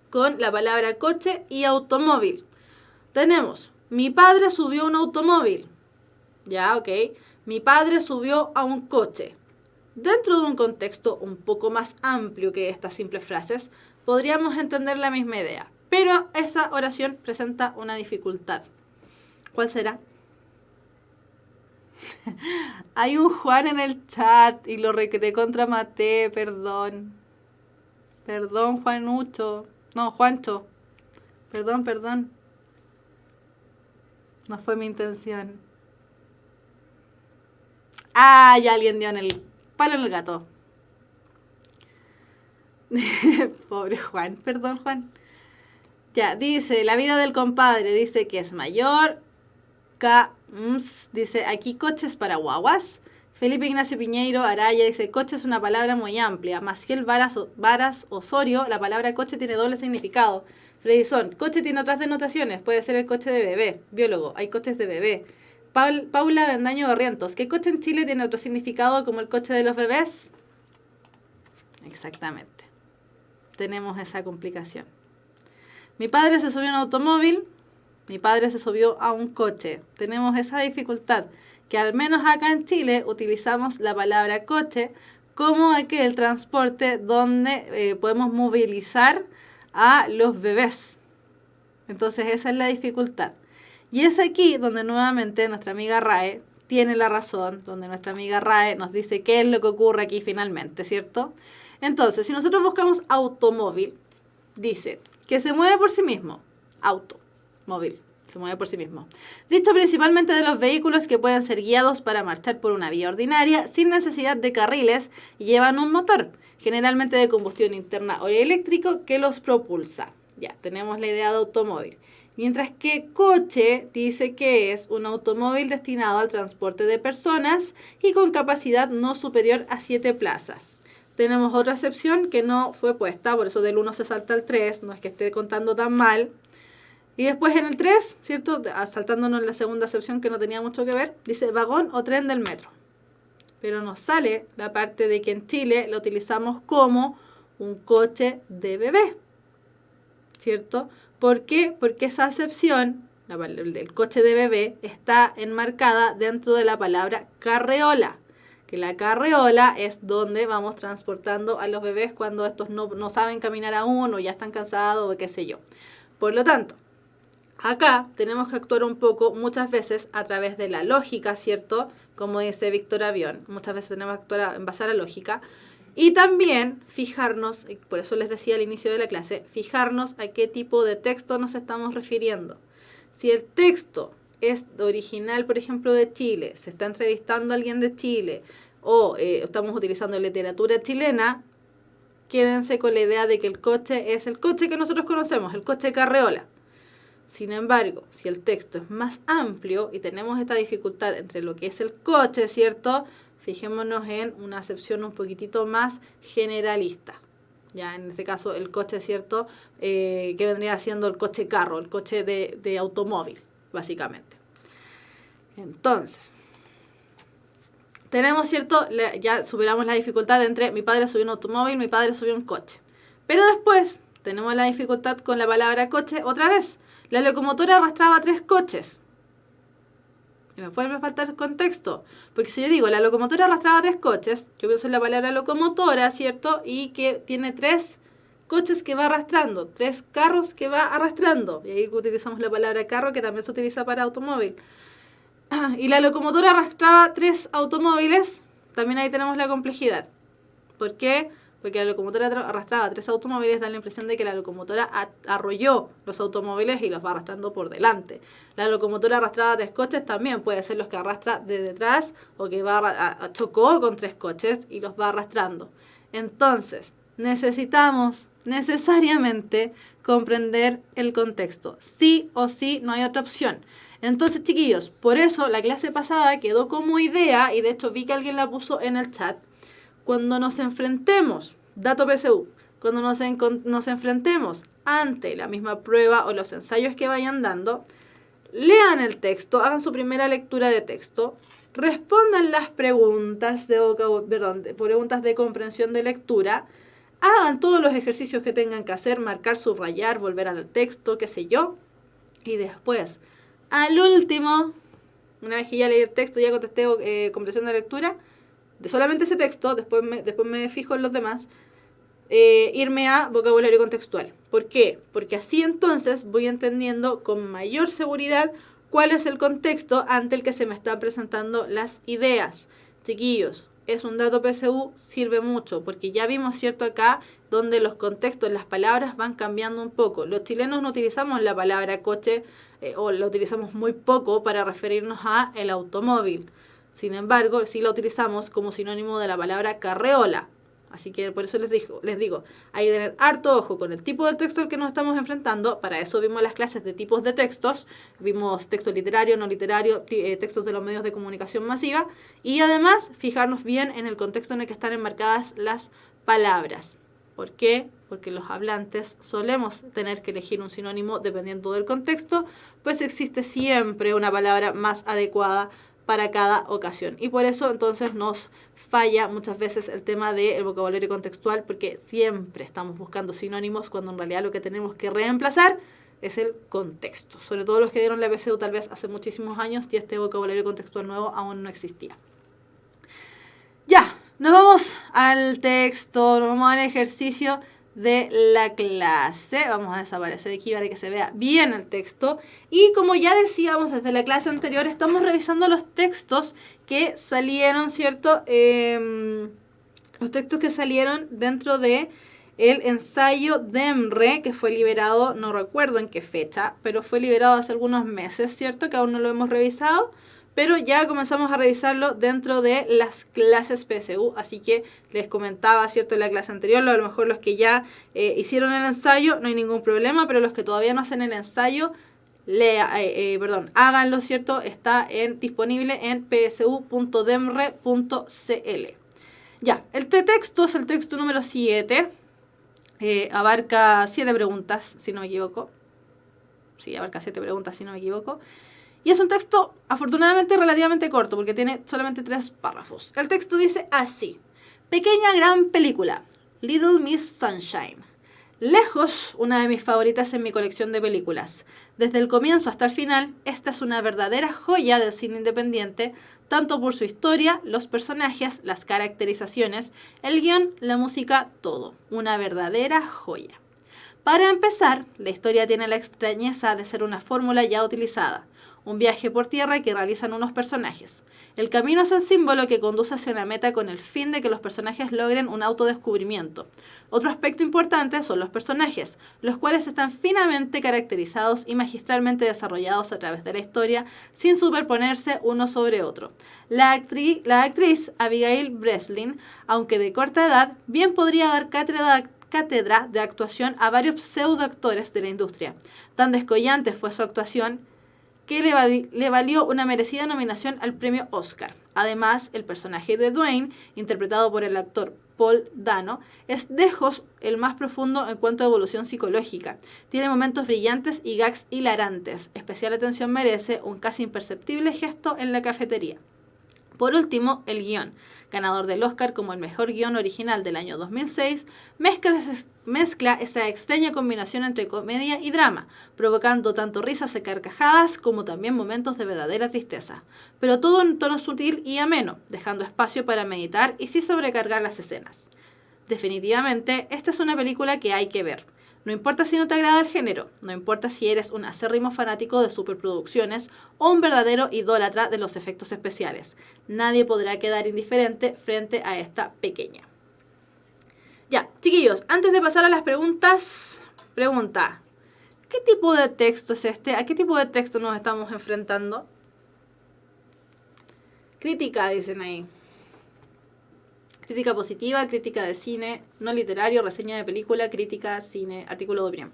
con la palabra coche y automóvil. Tenemos... Mi padre subió a un automóvil. Ya, ok. Mi padre subió a un coche. Dentro de un contexto un poco más amplio que estas simples frases, podríamos entender la misma idea. Pero esa oración presenta una dificultad. ¿Cuál será? Hay un Juan en el chat y lo requete contramaté, perdón. Perdón, Juanucho. No, Juancho. Perdón. No fue mi intención. Ah, ya alguien dio en el palo en el gato. Pobre Juan. Perdón, Juan. Ya, dice, la vida del compadre. Dice que es mayor. Dice, aquí coches para guaguas. Felipe Ignacio Piñeiro Araya dice, coche es una palabra muy amplia. Maciel Varas Osorio, la palabra coche tiene doble significado. Fredison, coche tiene otras denotaciones, puede ser el coche de bebé. Biólogo, hay coches de bebé. Paula Bendaño Barrientos, ¿qué coche en Chile tiene otro significado como el coche de los bebés? Exactamente. Tenemos esa complicación. Mi padre se subió a un automóvil, mi padre se subió a un coche. Tenemos esa dificultad, que al menos acá en Chile utilizamos la palabra coche como aquel transporte donde podemos movilizar a los bebés. Entonces esa es la dificultad. Y es aquí donde nuevamente nuestra amiga RAE tiene la razón, donde nuestra amiga RAE nos dice qué es lo que ocurre aquí finalmente, ¿cierto? Entonces, si nosotros buscamos automóvil, dice que se mueve por sí mismo. Automóvil, se mueve por sí mismo. Dicho principalmente de los vehículos que pueden ser guiados para marchar por una vía ordinaria sin necesidad de carriles y llevan un motor, generalmente de combustión interna o eléctrico, que los propulsa. Ya, tenemos la idea de automóvil. Mientras que coche dice que es un automóvil destinado al transporte de personas y con capacidad no superior a 7 plazas. Tenemos otra acepción que no fue puesta, por eso del 1 se salta al 3, no es que esté contando tan mal. Y después en el 3, ¿cierto? Saltándonos la segunda acepción que no tenía mucho que ver, dice vagón o tren del metro. Pero nos sale la parte de que en Chile lo utilizamos como un coche de bebé, ¿cierto? ¿Por qué? Porque esa acepción, el del coche de bebé, está enmarcada dentro de la palabra carreola. Que la carreola es donde vamos transportando a los bebés cuando estos no saben caminar aún o ya están cansados o qué sé yo. Por lo tanto, acá tenemos que actuar un poco, muchas veces, a través de la lógica, ¿cierto? Como dice Víctor Avión, muchas veces tenemos que actuar en base a la lógica. Y también fijarnos, por eso les decía al inicio de la clase, fijarnos a qué tipo de texto nos estamos refiriendo. Si el texto es original, por ejemplo, de Chile, se está entrevistando a alguien de Chile, o estamos utilizando literatura chilena, quédense con la idea de que el coche es el coche que nosotros conocemos, el coche carreola. Sin embargo, si el texto es más amplio y tenemos esta dificultad entre lo que es el coche, ¿cierto?, fijémonos en una acepción un poquitito más generalista. Ya en este caso el coche, ¿cierto?, que vendría siendo el coche carro, el coche de automóvil, básicamente. Entonces, tenemos, ¿cierto?, ya superamos la dificultad entre mi padre subió un automóvil, mi padre subió un coche. Pero después tenemos la dificultad con la palabra coche otra vez. La locomotora arrastraba 3 coches. Y me vuelve a faltar contexto. Porque si yo digo, la locomotora arrastraba 3 coches, yo pienso en la palabra locomotora, ¿cierto? Y que tiene 3 coches que va arrastrando, 3 carros que va arrastrando. Y ahí utilizamos la palabra carro, que también se utiliza para automóvil. Y la locomotora arrastraba 3 automóviles, también ahí tenemos la complejidad. ¿Por qué? Porque la locomotora arrastraba 3 automóviles, da la impresión de que la locomotora arrolló los automóviles y los va arrastrando por delante. La locomotora arrastraba 3 coches, también puede ser los que arrastra de detrás o que chocó con 3 coches y los va arrastrando. Entonces, necesitamos necesariamente comprender el contexto. Sí o sí, no hay otra opción. Entonces, chiquillos, por eso la clase pasada quedó como idea, y de hecho vi que alguien la puso en el chat. Cuando nos enfrentemos, dato PSU, cuando nos enfrentemos ante la misma prueba o los ensayos que vayan dando, lean el texto, hagan su primera lectura de texto, respondan las preguntas preguntas de comprensión de lectura, hagan todos los ejercicios que tengan que hacer, marcar, subrayar, volver al texto, qué sé yo, y después, al último, una vez que ya leí el texto, ya contesté comprensión de lectura, de solamente ese texto, después me fijo en los demás, irme a vocabulario contextual. ¿Por qué? Porque así entonces voy entendiendo con mayor seguridad cuál es el contexto ante el que se me están presentando las ideas. Chiquillos, es un dato PSU, sirve mucho, porque ya vimos, ¿cierto?, acá donde los contextos, las palabras van cambiando un poco. Los chilenos no utilizamos la palabra coche o la utilizamos muy poco para referirnos a el automóvil. Sin embargo, sí la utilizamos como sinónimo de la palabra carreola. Así que por eso les digo, hay que tener harto ojo con el tipo de texto al que nos estamos enfrentando. Para eso vimos las clases de tipos de textos. Vimos texto literario, no literario, textos de los medios de comunicación masiva. Y además, fijarnos bien en el contexto en el que están enmarcadas las palabras. ¿Por qué? Porque los hablantes solemos tener que elegir un sinónimo dependiendo del contexto, pues existe siempre una palabra más adecuada para cada ocasión. Y por eso entonces nos falla muchas veces el tema del vocabulario contextual, porque siempre estamos buscando sinónimos cuando en realidad lo que tenemos que reemplazar es el contexto. Sobre todo los que dieron la PSU tal vez hace muchísimos años y este vocabulario contextual nuevo aún no existía. Ya, nos vamos al texto, nos vamos al ejercicio de la clase. Vamos a desaparecer aquí para que se vea bien el texto. Y como ya decíamos desde la clase anterior, estamos revisando los textos que salieron, ¿cierto? Los textos que salieron dentro de el ensayo DEMRE, que fue liberado, no recuerdo en qué fecha, pero fue liberado hace algunos meses, ¿cierto? Que aún no lo hemos revisado. Pero ya comenzamos a revisarlo dentro de las clases PSU, así que les comentaba, ¿cierto?, en la clase anterior, a lo mejor los que ya hicieron el ensayo, no hay ningún problema, pero los que todavía no hacen el ensayo, háganlo, ¿cierto? Está disponible en psu.demre.cl. Ya, este texto es el texto número 7. Abarca 7 preguntas, si no me equivoco. Sí, abarca 7 preguntas, si no me equivoco. Y es un texto, afortunadamente, relativamente corto, porque tiene solamente 3 párrafos. El texto dice así. Pequeña gran película. Little Miss Sunshine. Lejos, una de mis favoritas en mi colección de películas. Desde el comienzo hasta el final, esta es una verdadera joya del cine independiente, tanto por su historia, los personajes, las caracterizaciones, el guión, la música, todo. Una verdadera joya. Para empezar, la historia tiene la extrañeza de ser una fórmula ya utilizada. Un viaje por tierra que realizan unos personajes. El camino es el símbolo que conduce hacia una meta con el fin de que los personajes logren un autodescubrimiento. Otro aspecto importante son los personajes, los cuales están finamente caracterizados y magistralmente desarrollados a través de la historia, sin superponerse uno sobre otro. La actriz Abigail Breslin, aunque de corta edad, bien podría dar cátedra de actuación a varios pseudoactores de la industria. Tan descollante fue su actuación que le valió una merecida nominación al premio Oscar. Además, el personaje de Dwayne, interpretado por el actor Paul Dano, es lejos el más profundo en cuanto a evolución psicológica. Tiene momentos brillantes y gags hilarantes. Especial atención merece un casi imperceptible gesto en la cafetería. Por último, el guión, ganador del Oscar como el mejor guión original del año 2006, mezcla esa extraña combinación entre comedia y drama, provocando tanto risas y carcajadas como también momentos de verdadera tristeza, pero todo en tono sutil y ameno, dejando espacio para meditar y sin sobrecargar las escenas. Definitivamente, esta es una película que hay que ver. No importa si no te agrada el género, no importa si eres un acérrimo fanático de superproducciones o un verdadero idólatra de los efectos especiales. Nadie podrá quedar indiferente frente a esta pequeña. Ya, chiquillos, antes de pasar a las preguntas, pregunta, ¿qué tipo de texto es este? ¿A qué tipo de texto nos estamos enfrentando? Crítica, dicen ahí. Crítica positiva, crítica de cine, no literario, reseña de película, crítica, cine, artículo de opinión.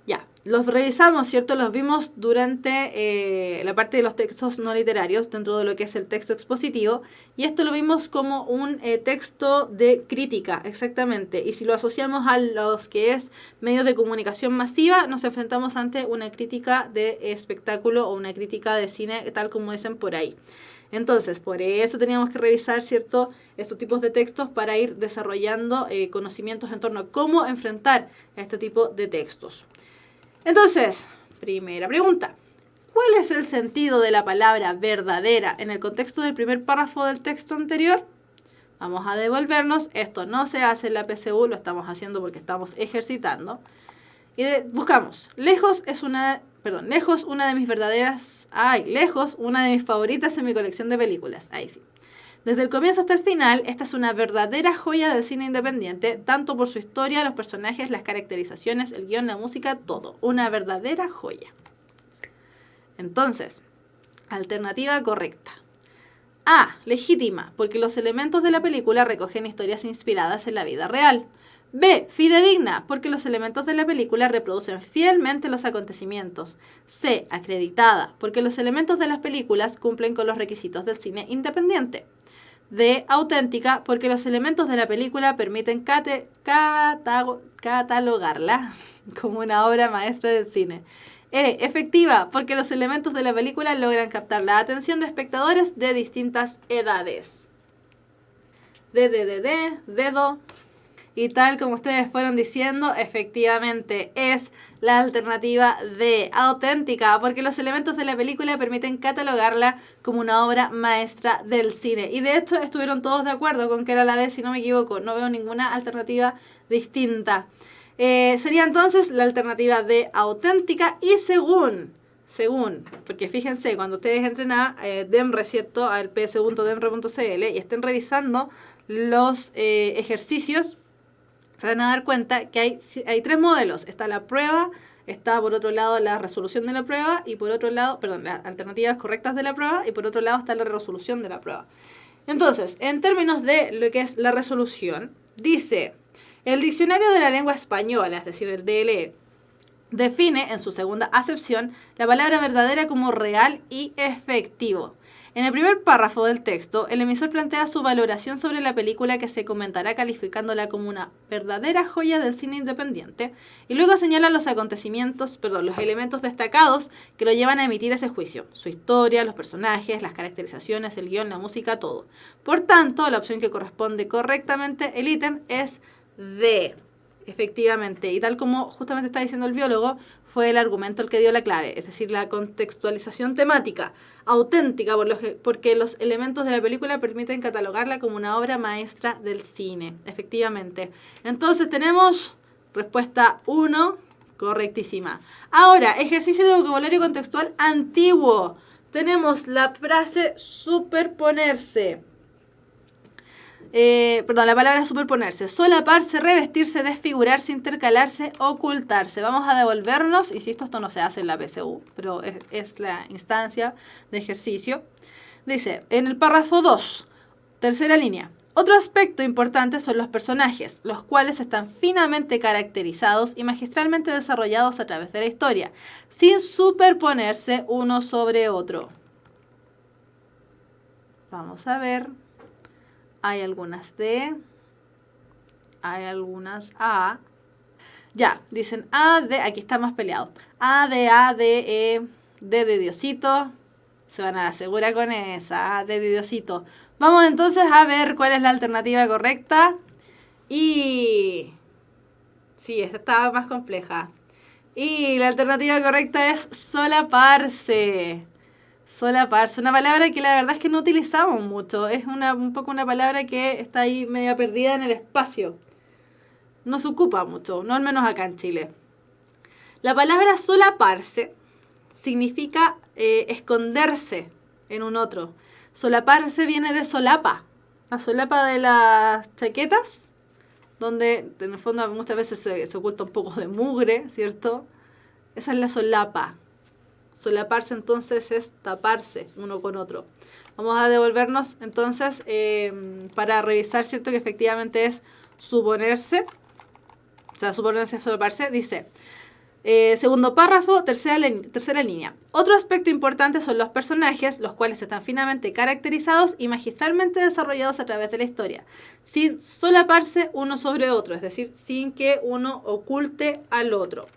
Ya, los revisamos, ¿cierto? Los vimos durante la parte de los textos no literarios, dentro de lo que es el texto expositivo, y esto lo vimos como un texto de crítica, exactamente. Y si lo asociamos a los que es medios de comunicación masiva, nos enfrentamos ante una crítica de espectáculo o una crítica de cine, tal como dicen por ahí. Entonces, por eso teníamos que revisar, ¿cierto?, estos tipos de textos para ir desarrollando conocimientos en torno a cómo enfrentar este tipo de textos. Entonces, primera pregunta. ¿Cuál es el sentido de la palabra verdadera en el contexto del primer párrafo del texto anterior? Vamos a devolvernos. Esto no se hace en la PSU, lo estamos haciendo porque estamos ejercitando. Y buscamos. Lejos, una de mis verdaderas... lejos, una de mis favoritas en mi colección de películas. Ahí sí. Desde el comienzo hasta el final, esta es una verdadera joya del cine independiente, tanto por su historia, los personajes, las caracterizaciones, el guión, la música, todo. Una verdadera joya. Entonces, alternativa correcta. A. Legítima, porque los elementos de la película recogen historias inspiradas en la vida real. B. Fidedigna, porque los elementos de la película reproducen fielmente los acontecimientos. C. Acreditada, porque los elementos de las películas cumplen con los requisitos del cine independiente. D. Auténtica, porque los elementos de la película permiten catalogarla como una obra maestra del cine. E. Efectiva, porque los elementos de la película logran captar la atención de espectadores de distintas edades. Dedo. Y tal como ustedes fueron diciendo, efectivamente es la alternativa D, auténtica, porque los elementos de la película permiten catalogarla como una obra maestra del cine. Y de hecho estuvieron todos de acuerdo con que era la D, si no me equivoco. No veo ninguna alternativa distinta. Sería entonces la alternativa D, auténtica, y según, porque fíjense, cuando ustedes entren a DEMRE, ¿cierto?, al ps.demre.cl y estén revisando los ejercicios, se van a dar cuenta que hay 3 modelos. Está la prueba, está por otro lado la resolución de la prueba y por otro lado, las alternativas correctas de la prueba, y por otro lado está la resolución de la prueba. Entonces, en términos de lo que es la resolución, dice: el diccionario de la lengua española, es decir, el DLE, Define, en su segunda acepción, la palabra verdadera como real y efectivo. En el primer párrafo del texto, el emisor plantea su valoración sobre la película que se comentará calificándola como una verdadera joya del cine independiente y luego señala los los elementos destacados que lo llevan a emitir ese juicio. Su historia, los personajes, las caracterizaciones, el guión, la música, todo. Por tanto, la opción que corresponde correctamente el ítem es D. Efectivamente, y tal como justamente está diciendo el biólogo, fue el argumento el que dio la clave, es decir, la contextualización temática, auténtica, porque los elementos de la película permiten catalogarla como una obra maestra del cine, efectivamente. Entonces tenemos respuesta 1, correctísima. Ahora, ejercicio de vocabulario contextual antiguo. Tenemos la frase superponerse. La palabra superponerse, solaparse, revestirse, desfigurarse, intercalarse, ocultarse. Vamos a devolvernos, insisto, esto no se hace en la PSU, pero es la instancia de ejercicio. Dice, en el párrafo 2, tercera línea, otro aspecto importante son los personajes, los cuales están finamente caracterizados y magistralmente desarrollados a través de la historia, sin superponerse uno sobre otro. Vamos a ver. Hay algunas D, hay algunas A. Ya, dicen A, D, aquí está más peleado. A, D, E, D de Diosito. Se van a la segura con esa, A, D de Diosito. Vamos entonces a ver cuál es la alternativa correcta. Y... sí, esta estaba más compleja. Y la alternativa correcta es solaparse. Solaparse, una palabra que la verdad es que no utilizamos mucho. Es un poco una palabra que está ahí media perdida en el espacio. No se ocupa mucho, no al menos acá en Chile. La palabra solaparse significa esconderse en un otro. Solaparse viene de solapa. La solapa de las chaquetas, donde en el fondo muchas veces se oculta un poco de mugre, ¿cierto? Esa es la solapa. Solaparse entonces es taparse uno con otro. Vamos a devolvernos entonces para revisar, ¿cierto? Que efectivamente es suponerse. O sea, suponerse es solaparse. Dice, segundo párrafo, tercera línea. Otro aspecto importante son los personajes, los cuales están finamente caracterizados y magistralmente desarrollados a través de la historia, sin solaparse uno sobre otro, es decir, sin que uno oculte al otro.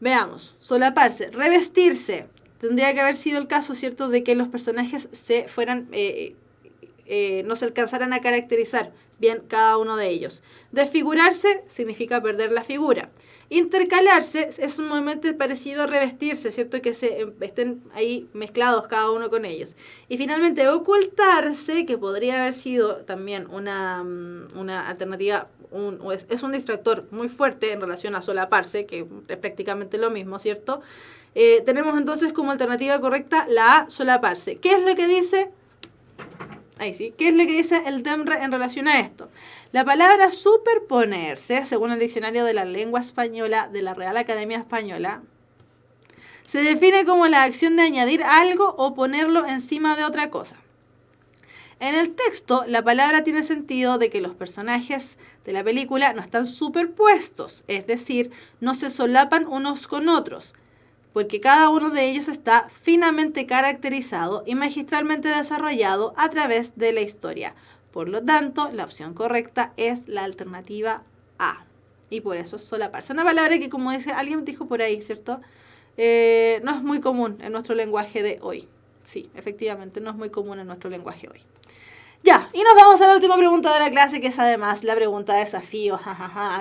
Veamos, solaparse, revestirse. Tendría que haber sido el caso, ¿cierto?, de que los personajes se fueran, no se alcanzaran a caracterizar bien cada uno de ellos. Desfigurarse significa perder la figura. Intercalarse es un movimiento parecido a revestirse, ¿cierto?, que estén ahí mezclados cada uno con ellos. Y finalmente, ocultarse, que podría haber sido también una alternativa, es un distractor muy fuerte en relación a solaparse, que es prácticamente lo mismo, ¿cierto? Tenemos entonces como alternativa correcta la A, solaparse. ¿Qué es lo que dice? Ahí sí. ¿Qué es lo que dice el DEMRE en relación a esto? La palabra superponerse, según el diccionario de la lengua española de la Real Academia Española, se define como la acción de añadir algo o ponerlo encima de otra cosa. En el texto, la palabra tiene sentido de que los personajes de la película no están superpuestos, es decir, no se solapan unos con otros, porque cada uno de ellos está finamente caracterizado y magistralmente desarrollado a través de la historia. Por lo tanto, la opción correcta es la alternativa A. Y por eso es solaparse. Una palabra que, como dice, alguien dijo por ahí, ¿cierto? No es muy común en nuestro lenguaje de hoy. Sí, efectivamente, no es muy común en nuestro lenguaje hoy. Ya, y nos vamos a la última pregunta de la clase, que es además la pregunta de desafío,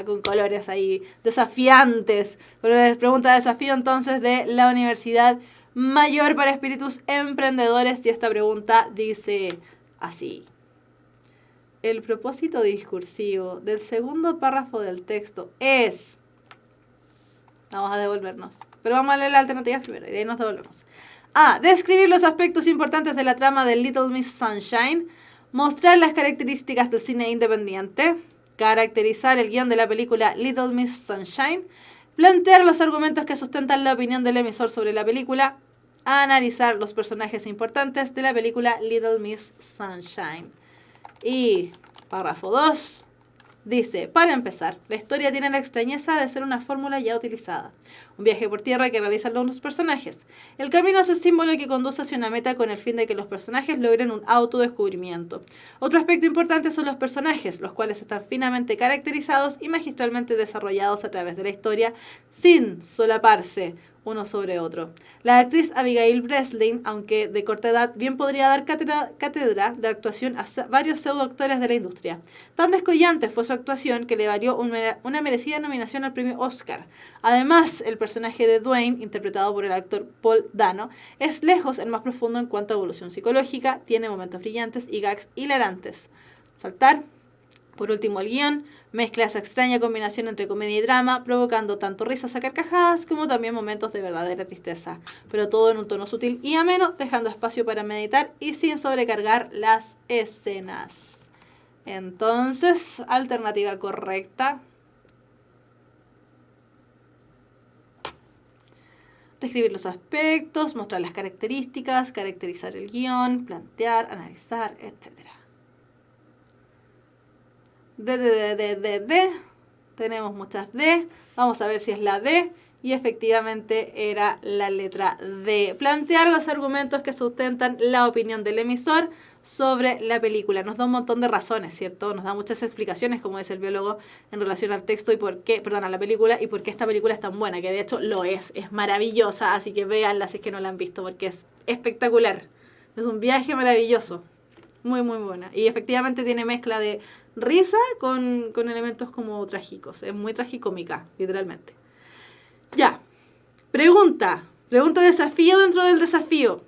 con colores ahí desafiantes. Pregunta de desafío entonces de la Universidad Mayor para Espíritus Emprendedores, y esta pregunta dice así. El propósito discursivo del segundo párrafo del texto es... Vamos a devolvernos, pero vamos a leer la alternativa primero y de ahí nos devolvemos. A. Describir los aspectos importantes de la trama de Little Miss Sunshine. Mostrar las características del cine independiente. Caracterizar el guión de la película Little Miss Sunshine. Plantear los argumentos que sustentan la opinión del emisor sobre la película. Analizar los personajes importantes de la película Little Miss Sunshine. Y párrafo 2. Dice, para empezar, la historia tiene la extrañeza de ser una fórmula ya utilizada. Un viaje por tierra que realizan los personajes. El camino es el símbolo que conduce hacia una meta con el fin de que los personajes logren un autodescubrimiento. Otro aspecto importante son los personajes, los cuales están finamente caracterizados y magistralmente desarrollados a través de la historia, sin solaparse uno sobre otro. La actriz Abigail Breslin, aunque de corta edad, bien podría dar cátedra de actuación a varios pseudoactores de la industria. Tan descollante fue su actuación que le valió una merecida nominación al premio Oscar. Además, el personaje de Dwayne, interpretado por el actor Paul Dano, es lejos el más profundo en cuanto a evolución psicológica, tiene momentos brillantes y gags hilarantes. Saltar. Por último, el guión mezcla esa extraña combinación entre comedia y drama, provocando tanto risas a carcajadas como también momentos de verdadera tristeza, pero todo en un tono sutil y ameno, dejando espacio para meditar y sin sobrecargar las escenas. Entonces, alternativa correcta. Describir los aspectos, mostrar las características, caracterizar el guión, plantear, analizar, etc. Tenemos muchas D. Vamos a ver si es la D. Y efectivamente era la letra D. Plantear los argumentos que sustentan la opinión del emisor sobre la película. Nos da un montón de razones, ¿cierto? Nos da muchas explicaciones, como dice el biólogo, en relación al texto y por qué, perdón, a la película y por qué esta película es tan buena, que de hecho lo es maravillosa, así que véanla si es que no la han visto, porque es espectacular. Es un viaje maravilloso. Muy, muy buena. Y efectivamente tiene mezcla de risa con elementos como trágicos. Es muy tragicómica, literalmente. Ya. Pregunta desafío dentro del desafío.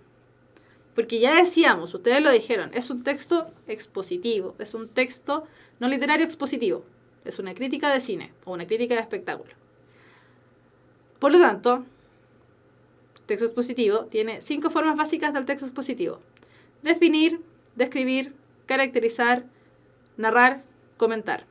Porque ya decíamos, ustedes lo dijeron, es un texto expositivo. Es un texto no literario expositivo. Es una crítica de cine o una crítica de espectáculo. Por lo tanto, texto expositivo tiene 5 formas básicas del texto expositivo. Definir, describir, caracterizar, narrar, comentar.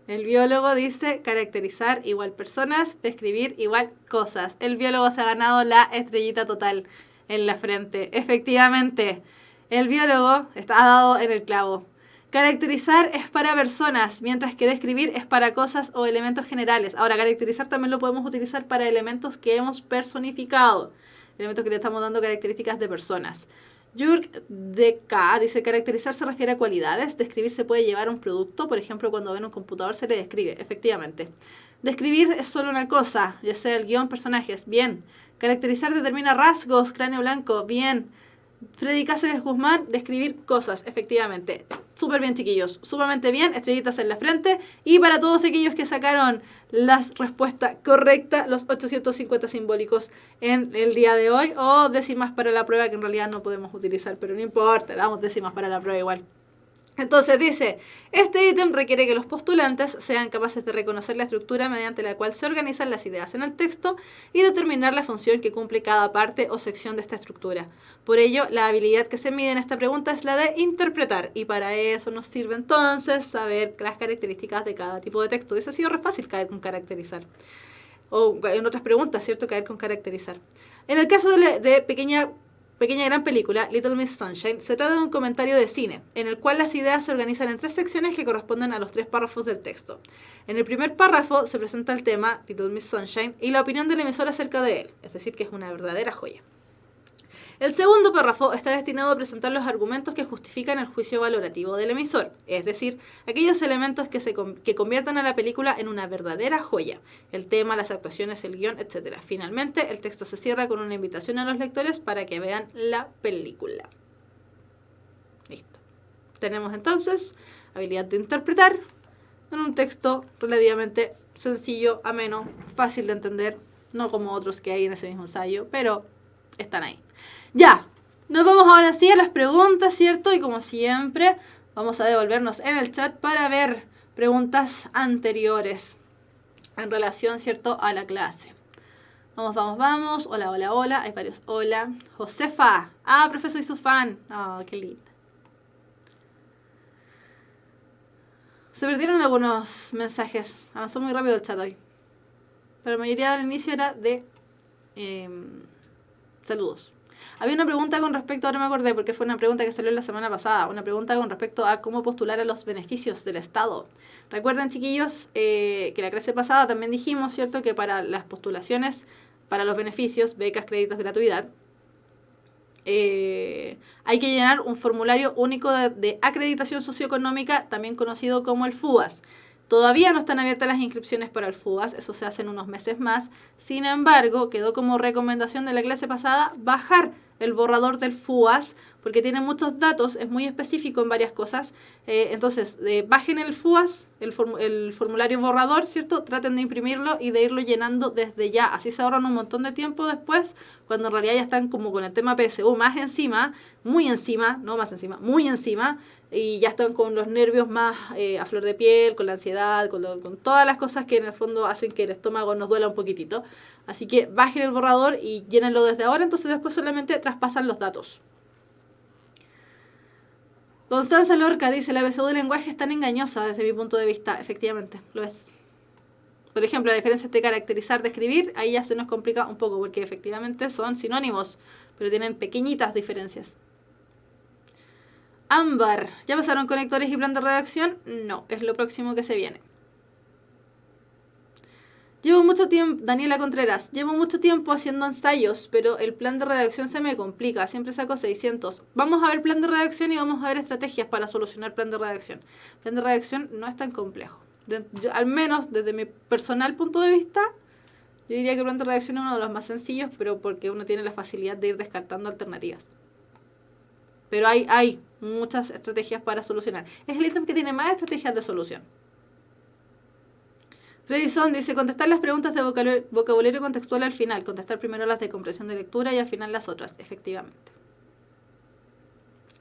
El biólogo dice caracterizar igual personas, describir igual cosas. El biólogo se ha ganado la estrellita total en la frente. Efectivamente, el biólogo está dado en el clavo. Caracterizar es para personas, mientras que describir es para cosas o elementos generales. Ahora, caracterizar también lo podemos utilizar para elementos que hemos personificado, elementos que le estamos dando características de personas. Jürg D.K. dice, caracterizar se refiere a cualidades, describir se puede llevar a un producto, por ejemplo, cuando ven un computador se le describe, efectivamente. Describir es solo una cosa, ya sea el guión, personajes, bien. Caracterizar determina rasgos, cráneo blanco, bien. Freddy Cáceres Guzmán, describir cosas, efectivamente. Súper bien, chiquillos, sumamente bien, estrellitas en la frente. Y para todos aquellos que sacaron la respuesta correcta, los 850 simbólicos en el día de hoy, o décimas para la prueba, que en realidad no podemos utilizar, pero no importa, damos décimas para la prueba igual. Entonces dice, este ítem requiere que los postulantes sean capaces de reconocer la estructura mediante la cual se organizan las ideas en el texto y determinar la función que cumple cada parte o sección de esta estructura. Por ello, la habilidad que se mide en esta pregunta es la de interpretar, y para eso nos sirve entonces saber las características de cada tipo de texto. Eso ha sido re fácil caer con caracterizar. O en otras preguntas, ¿cierto? Caer con caracterizar. En el caso de pequeña gran película, Little Miss Sunshine, se trata de un comentario de cine, en el cual las ideas se organizan en 3 secciones que corresponden a los 3 párrafos del texto. En el primer párrafo se presenta el tema, Little Miss Sunshine, y la opinión del emisor acerca de él, es decir, que es una verdadera joya. El segundo párrafo está destinado a presentar los argumentos que justifican el juicio valorativo del emisor, es decir, aquellos elementos que conviertan a la película en una verdadera joya, el tema, las actuaciones, el guión, etc. Finalmente, el texto se cierra con una invitación a los lectores para que vean la película. Listo. Tenemos entonces habilidad de interpretar en un texto relativamente sencillo, ameno, fácil de entender, no como otros que hay en ese mismo ensayo, pero están ahí. Ya, nos vamos ahora sí a las preguntas, ¿cierto? Y como siempre, vamos a devolvernos en el chat para ver preguntas anteriores en relación, ¿cierto?, a la clase. Vamos. Hola. Hay varios hola. Josefa. Profesor, soy su fan. Qué linda. Se perdieron algunos mensajes. Avanzó muy rápido el chat hoy. Pero la mayoría del inicio era de saludos. Había una pregunta con respecto, ahora me acordé, porque fue una pregunta que salió la semana pasada, una pregunta con respecto a cómo postular a los beneficios del Estado. ¿Recuerdan, chiquillos, que la clase pasada también dijimos, ¿cierto?, que para las postulaciones, para los beneficios, becas, créditos, gratuidad, hay que llenar un formulario único de acreditación socioeconómica, también conocido como el FUAS. Todavía no están abiertas las inscripciones para el FUAS, eso se hace en unos meses más. Sin embargo, quedó como recomendación de la clase pasada bajar el borrador del FUAS, porque tiene muchos datos, es muy específico en varias cosas. Entonces, bajen el FUAS, el formulario borrador, ¿cierto? Traten de imprimirlo y de irlo llenando desde ya. Así se ahorran un montón de tiempo después, cuando en realidad ya están como con el tema PSU más encima, muy encima, no más encima, muy encima, y ya están con los nervios más a flor de piel, con la ansiedad, con todas las cosas que en el fondo hacen que el estómago nos duela un poquitito. Así que bajen el borrador y llénenlo desde ahora, entonces después solamente traspasan los datos. Constanza Lorca dice, la BSU del lenguaje es tan engañosa desde mi punto de vista. Efectivamente, lo es. Por ejemplo, la diferencia entre caracterizar, describir, ahí ya se nos complica un poco, porque efectivamente son sinónimos, pero tienen pequeñitas diferencias. Ámbar, ¿ya pasaron conectores y plan de redacción? No, es lo próximo que se viene. Llevo mucho tiempo, Daniela Contreras, llevo mucho tiempo haciendo ensayos, pero el plan de redacción se me complica, siempre saco 600. Vamos a ver plan de redacción y vamos a ver estrategias para solucionar plan de redacción. Plan de redacción no es tan complejo. Al menos desde mi personal punto de vista, yo diría que plan de redacción es uno de los más sencillos, pero porque uno tiene la facilidad de ir descartando alternativas. Pero hay muchas estrategias para solucionar. Es el ítem que tiene más estrategias de solución. Freddyson dice, contestar las preguntas de vocabulario contextual al final. Contestar primero las de comprensión de lectura y al final las otras. Efectivamente.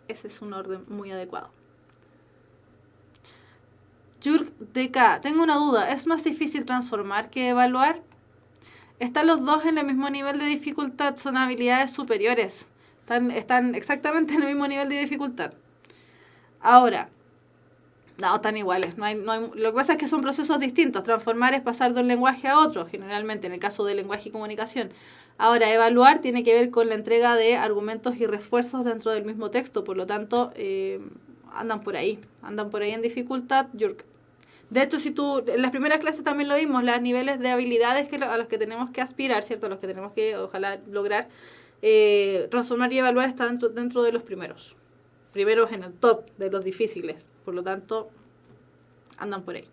Ese es un orden muy adecuado. Jurg DK, tengo una duda. ¿Es más difícil transformar que evaluar? Están los dos en el mismo nivel de dificultad. Son habilidades superiores. Están exactamente en el mismo nivel de dificultad. Ahora, no, están iguales. Lo que pasa es que son procesos distintos. Transformar es pasar de un lenguaje a otro, generalmente en el caso de lenguaje y comunicación. Ahora, evaluar tiene que ver con la entrega de argumentos y refuerzos dentro del mismo texto. Por lo tanto, andan por ahí en dificultad, Jurg. De hecho, si tú, en las primeras clases también lo vimos, los niveles de habilidades a los que tenemos que aspirar, ¿cierto? A los que tenemos que, ojalá, lograr. Transformar y evaluar está dentro de los primeros en el top de los difíciles, por lo tanto andan por ahí.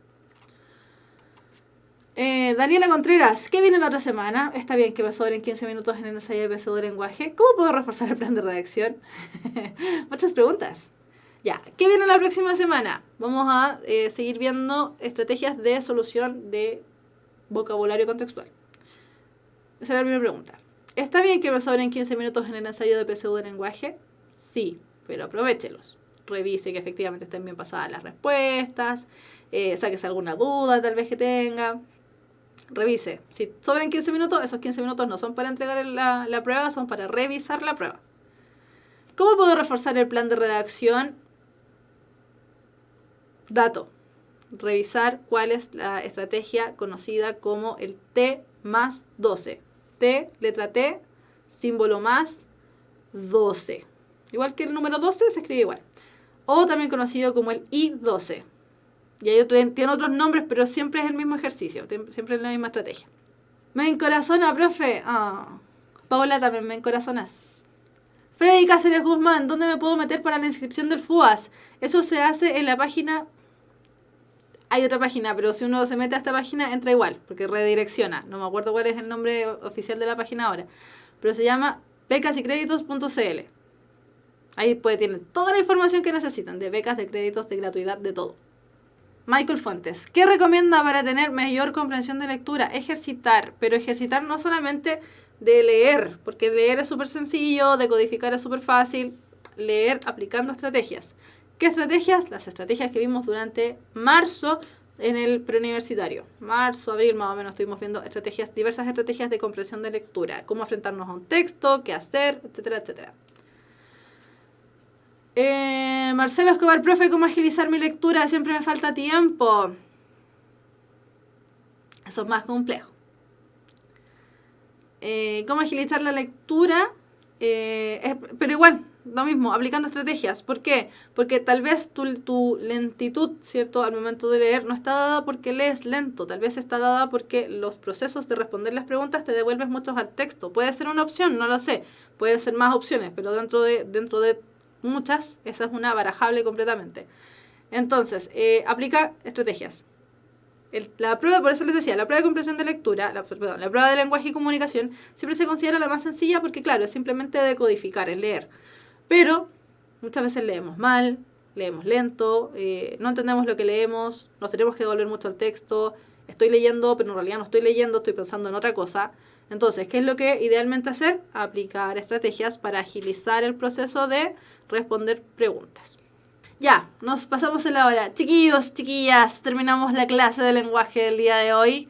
Daniela Contreras, ¿qué viene la otra semana? Está bien que me sobren 15 minutos en el ensayo de PSU de lenguaje. ¿Cómo puedo reforzar el plan de redacción? Muchas preguntas. Ya, ¿qué viene la próxima semana? Vamos a seguir viendo estrategias de solución de vocabulario contextual. Esa es la primera pregunta. ¿Está bien que me sobren 15 minutos en el ensayo de PSU de lenguaje? Sí, pero aprovéchelos. Revise que efectivamente estén bien pasadas las respuestas, sáquese alguna duda tal vez que tenga. Revise. Si sobran 15 minutos, esos 15 minutos no son para entregar la prueba, son para revisar la prueba. ¿Cómo puedo reforzar el plan de redacción? Dato. Revisar cuál es la estrategia conocida como el T más 12. T, letra T, símbolo más, 12. Igual que el número 12 se escribe igual. O también conocido como el I12. Y ahí tiene otros nombres, pero siempre es el mismo ejercicio. Siempre es la misma estrategia. Me encorazona, profe. Paola, también me encorazonas. Freddy Cáceres Guzmán, ¿dónde me puedo meter para la inscripción del FUAS? Eso se hace en la página... Hay otra página, pero si uno se mete a esta página, entra igual, porque redirecciona. No me acuerdo cuál es el nombre oficial de la página ahora. Pero se llama becasycreditos.cl. Ahí tienen toda la información que necesitan, de becas, de créditos, de gratuidad, de todo. Michael Fuentes, ¿qué recomienda para tener mayor comprensión de lectura? Ejercitar, pero ejercitar no solamente de leer, porque leer es súper sencillo, decodificar es súper fácil, leer aplicando estrategias. ¿Qué estrategias? Las estrategias que vimos durante marzo en el preuniversitario. Marzo, abril más o menos estuvimos viendo diversas estrategias de comprensión de lectura, cómo enfrentarnos a un texto, qué hacer, etcétera, etcétera. Marcelo Escobar, profe, ¿cómo agilizar mi lectura? Siempre me falta tiempo. Eso es más complejo. ¿Cómo agilizar la lectura? pero igual, lo mismo, aplicando estrategias. ¿Por qué? Porque tal vez tu lentitud, ¿cierto?, al momento de leer no está dada porque lees lento, tal vez está dada porque los procesos de responder las preguntas te devuelves muchos al texto. Puede ser una opción, no lo sé, pueden ser más opciones, pero dentro de muchas, esa es una barajable completamente. Entonces, aplica estrategias. La prueba, por eso les decía, la prueba de comprensión de lectura, la prueba de lenguaje y comunicación, siempre se considera la más sencilla porque, claro, es simplemente decodificar, es leer. Pero muchas veces leemos mal, leemos lento, no entendemos lo que leemos, nos tenemos que devolver mucho al texto, estoy leyendo, pero en realidad no estoy leyendo, estoy pensando en otra cosa. Entonces, ¿qué es lo que idealmente hacer? Aplicar estrategias para agilizar el proceso de responder preguntas. Ya, nos pasamos en la hora. Chiquillos, chiquillas, terminamos la clase de lenguaje del día de hoy.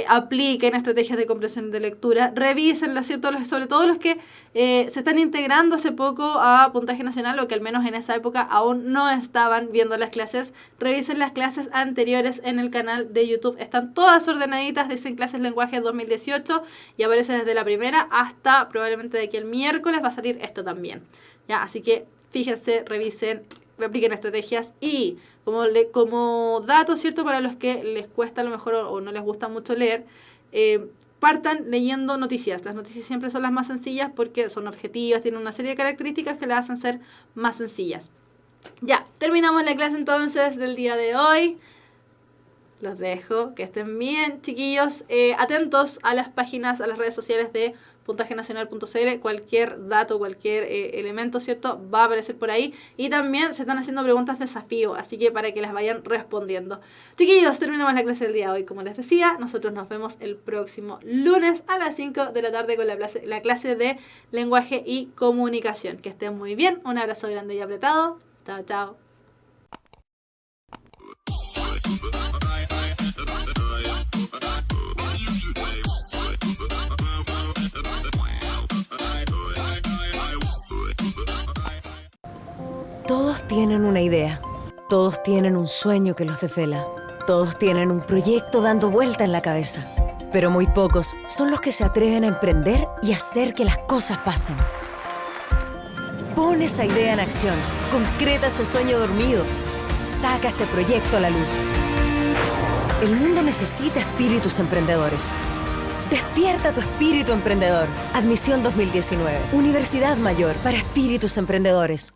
Apliquen estrategias de comprensión de lectura, revísenlas, ¿cierto? Sobre todo los que se están integrando hace poco a Puntaje Nacional o que al menos en esa época aún no estaban viendo las clases. Revisen las clases anteriores en el canal de YouTube. Están todas ordenaditas, dicen clases lenguaje 2018 y aparece desde la primera hasta probablemente de aquí el miércoles va a salir esto también. ¿Ya? Así que fíjense, revisen, apliquen estrategias y como dato, ¿cierto? Para los que les cuesta a lo mejor o no les gusta mucho leer, partan leyendo noticias. Las noticias siempre son las más sencillas porque son objetivas, tienen una serie de características que las hacen ser más sencillas. Ya, terminamos la clase entonces del día de hoy. Los dejo, que estén bien, chiquillos. Atentos a las páginas, a las redes sociales de puntajenacional.cl. Cualquier dato, cualquier elemento, ¿cierto?, va a aparecer por ahí. Y también se están haciendo preguntas desafío, así que para que las vayan respondiendo. Chiquillos, terminamos la clase del día de hoy. Como les decía, nosotros nos vemos el próximo lunes a las 5 de la tarde con la clase de lenguaje y comunicación. Que estén muy bien. Un abrazo grande y apretado. Chao, chao. Todos tienen una idea, todos tienen un sueño que los desvela, todos tienen un proyecto dando vuelta en la cabeza, pero muy pocos son los que se atreven a emprender y hacer que las cosas pasen. Pon esa idea en acción, concreta ese sueño dormido, saca ese proyecto a la luz. El mundo necesita espíritus emprendedores. Despierta tu espíritu emprendedor. Admisión 2019. Universidad Mayor para espíritus emprendedores.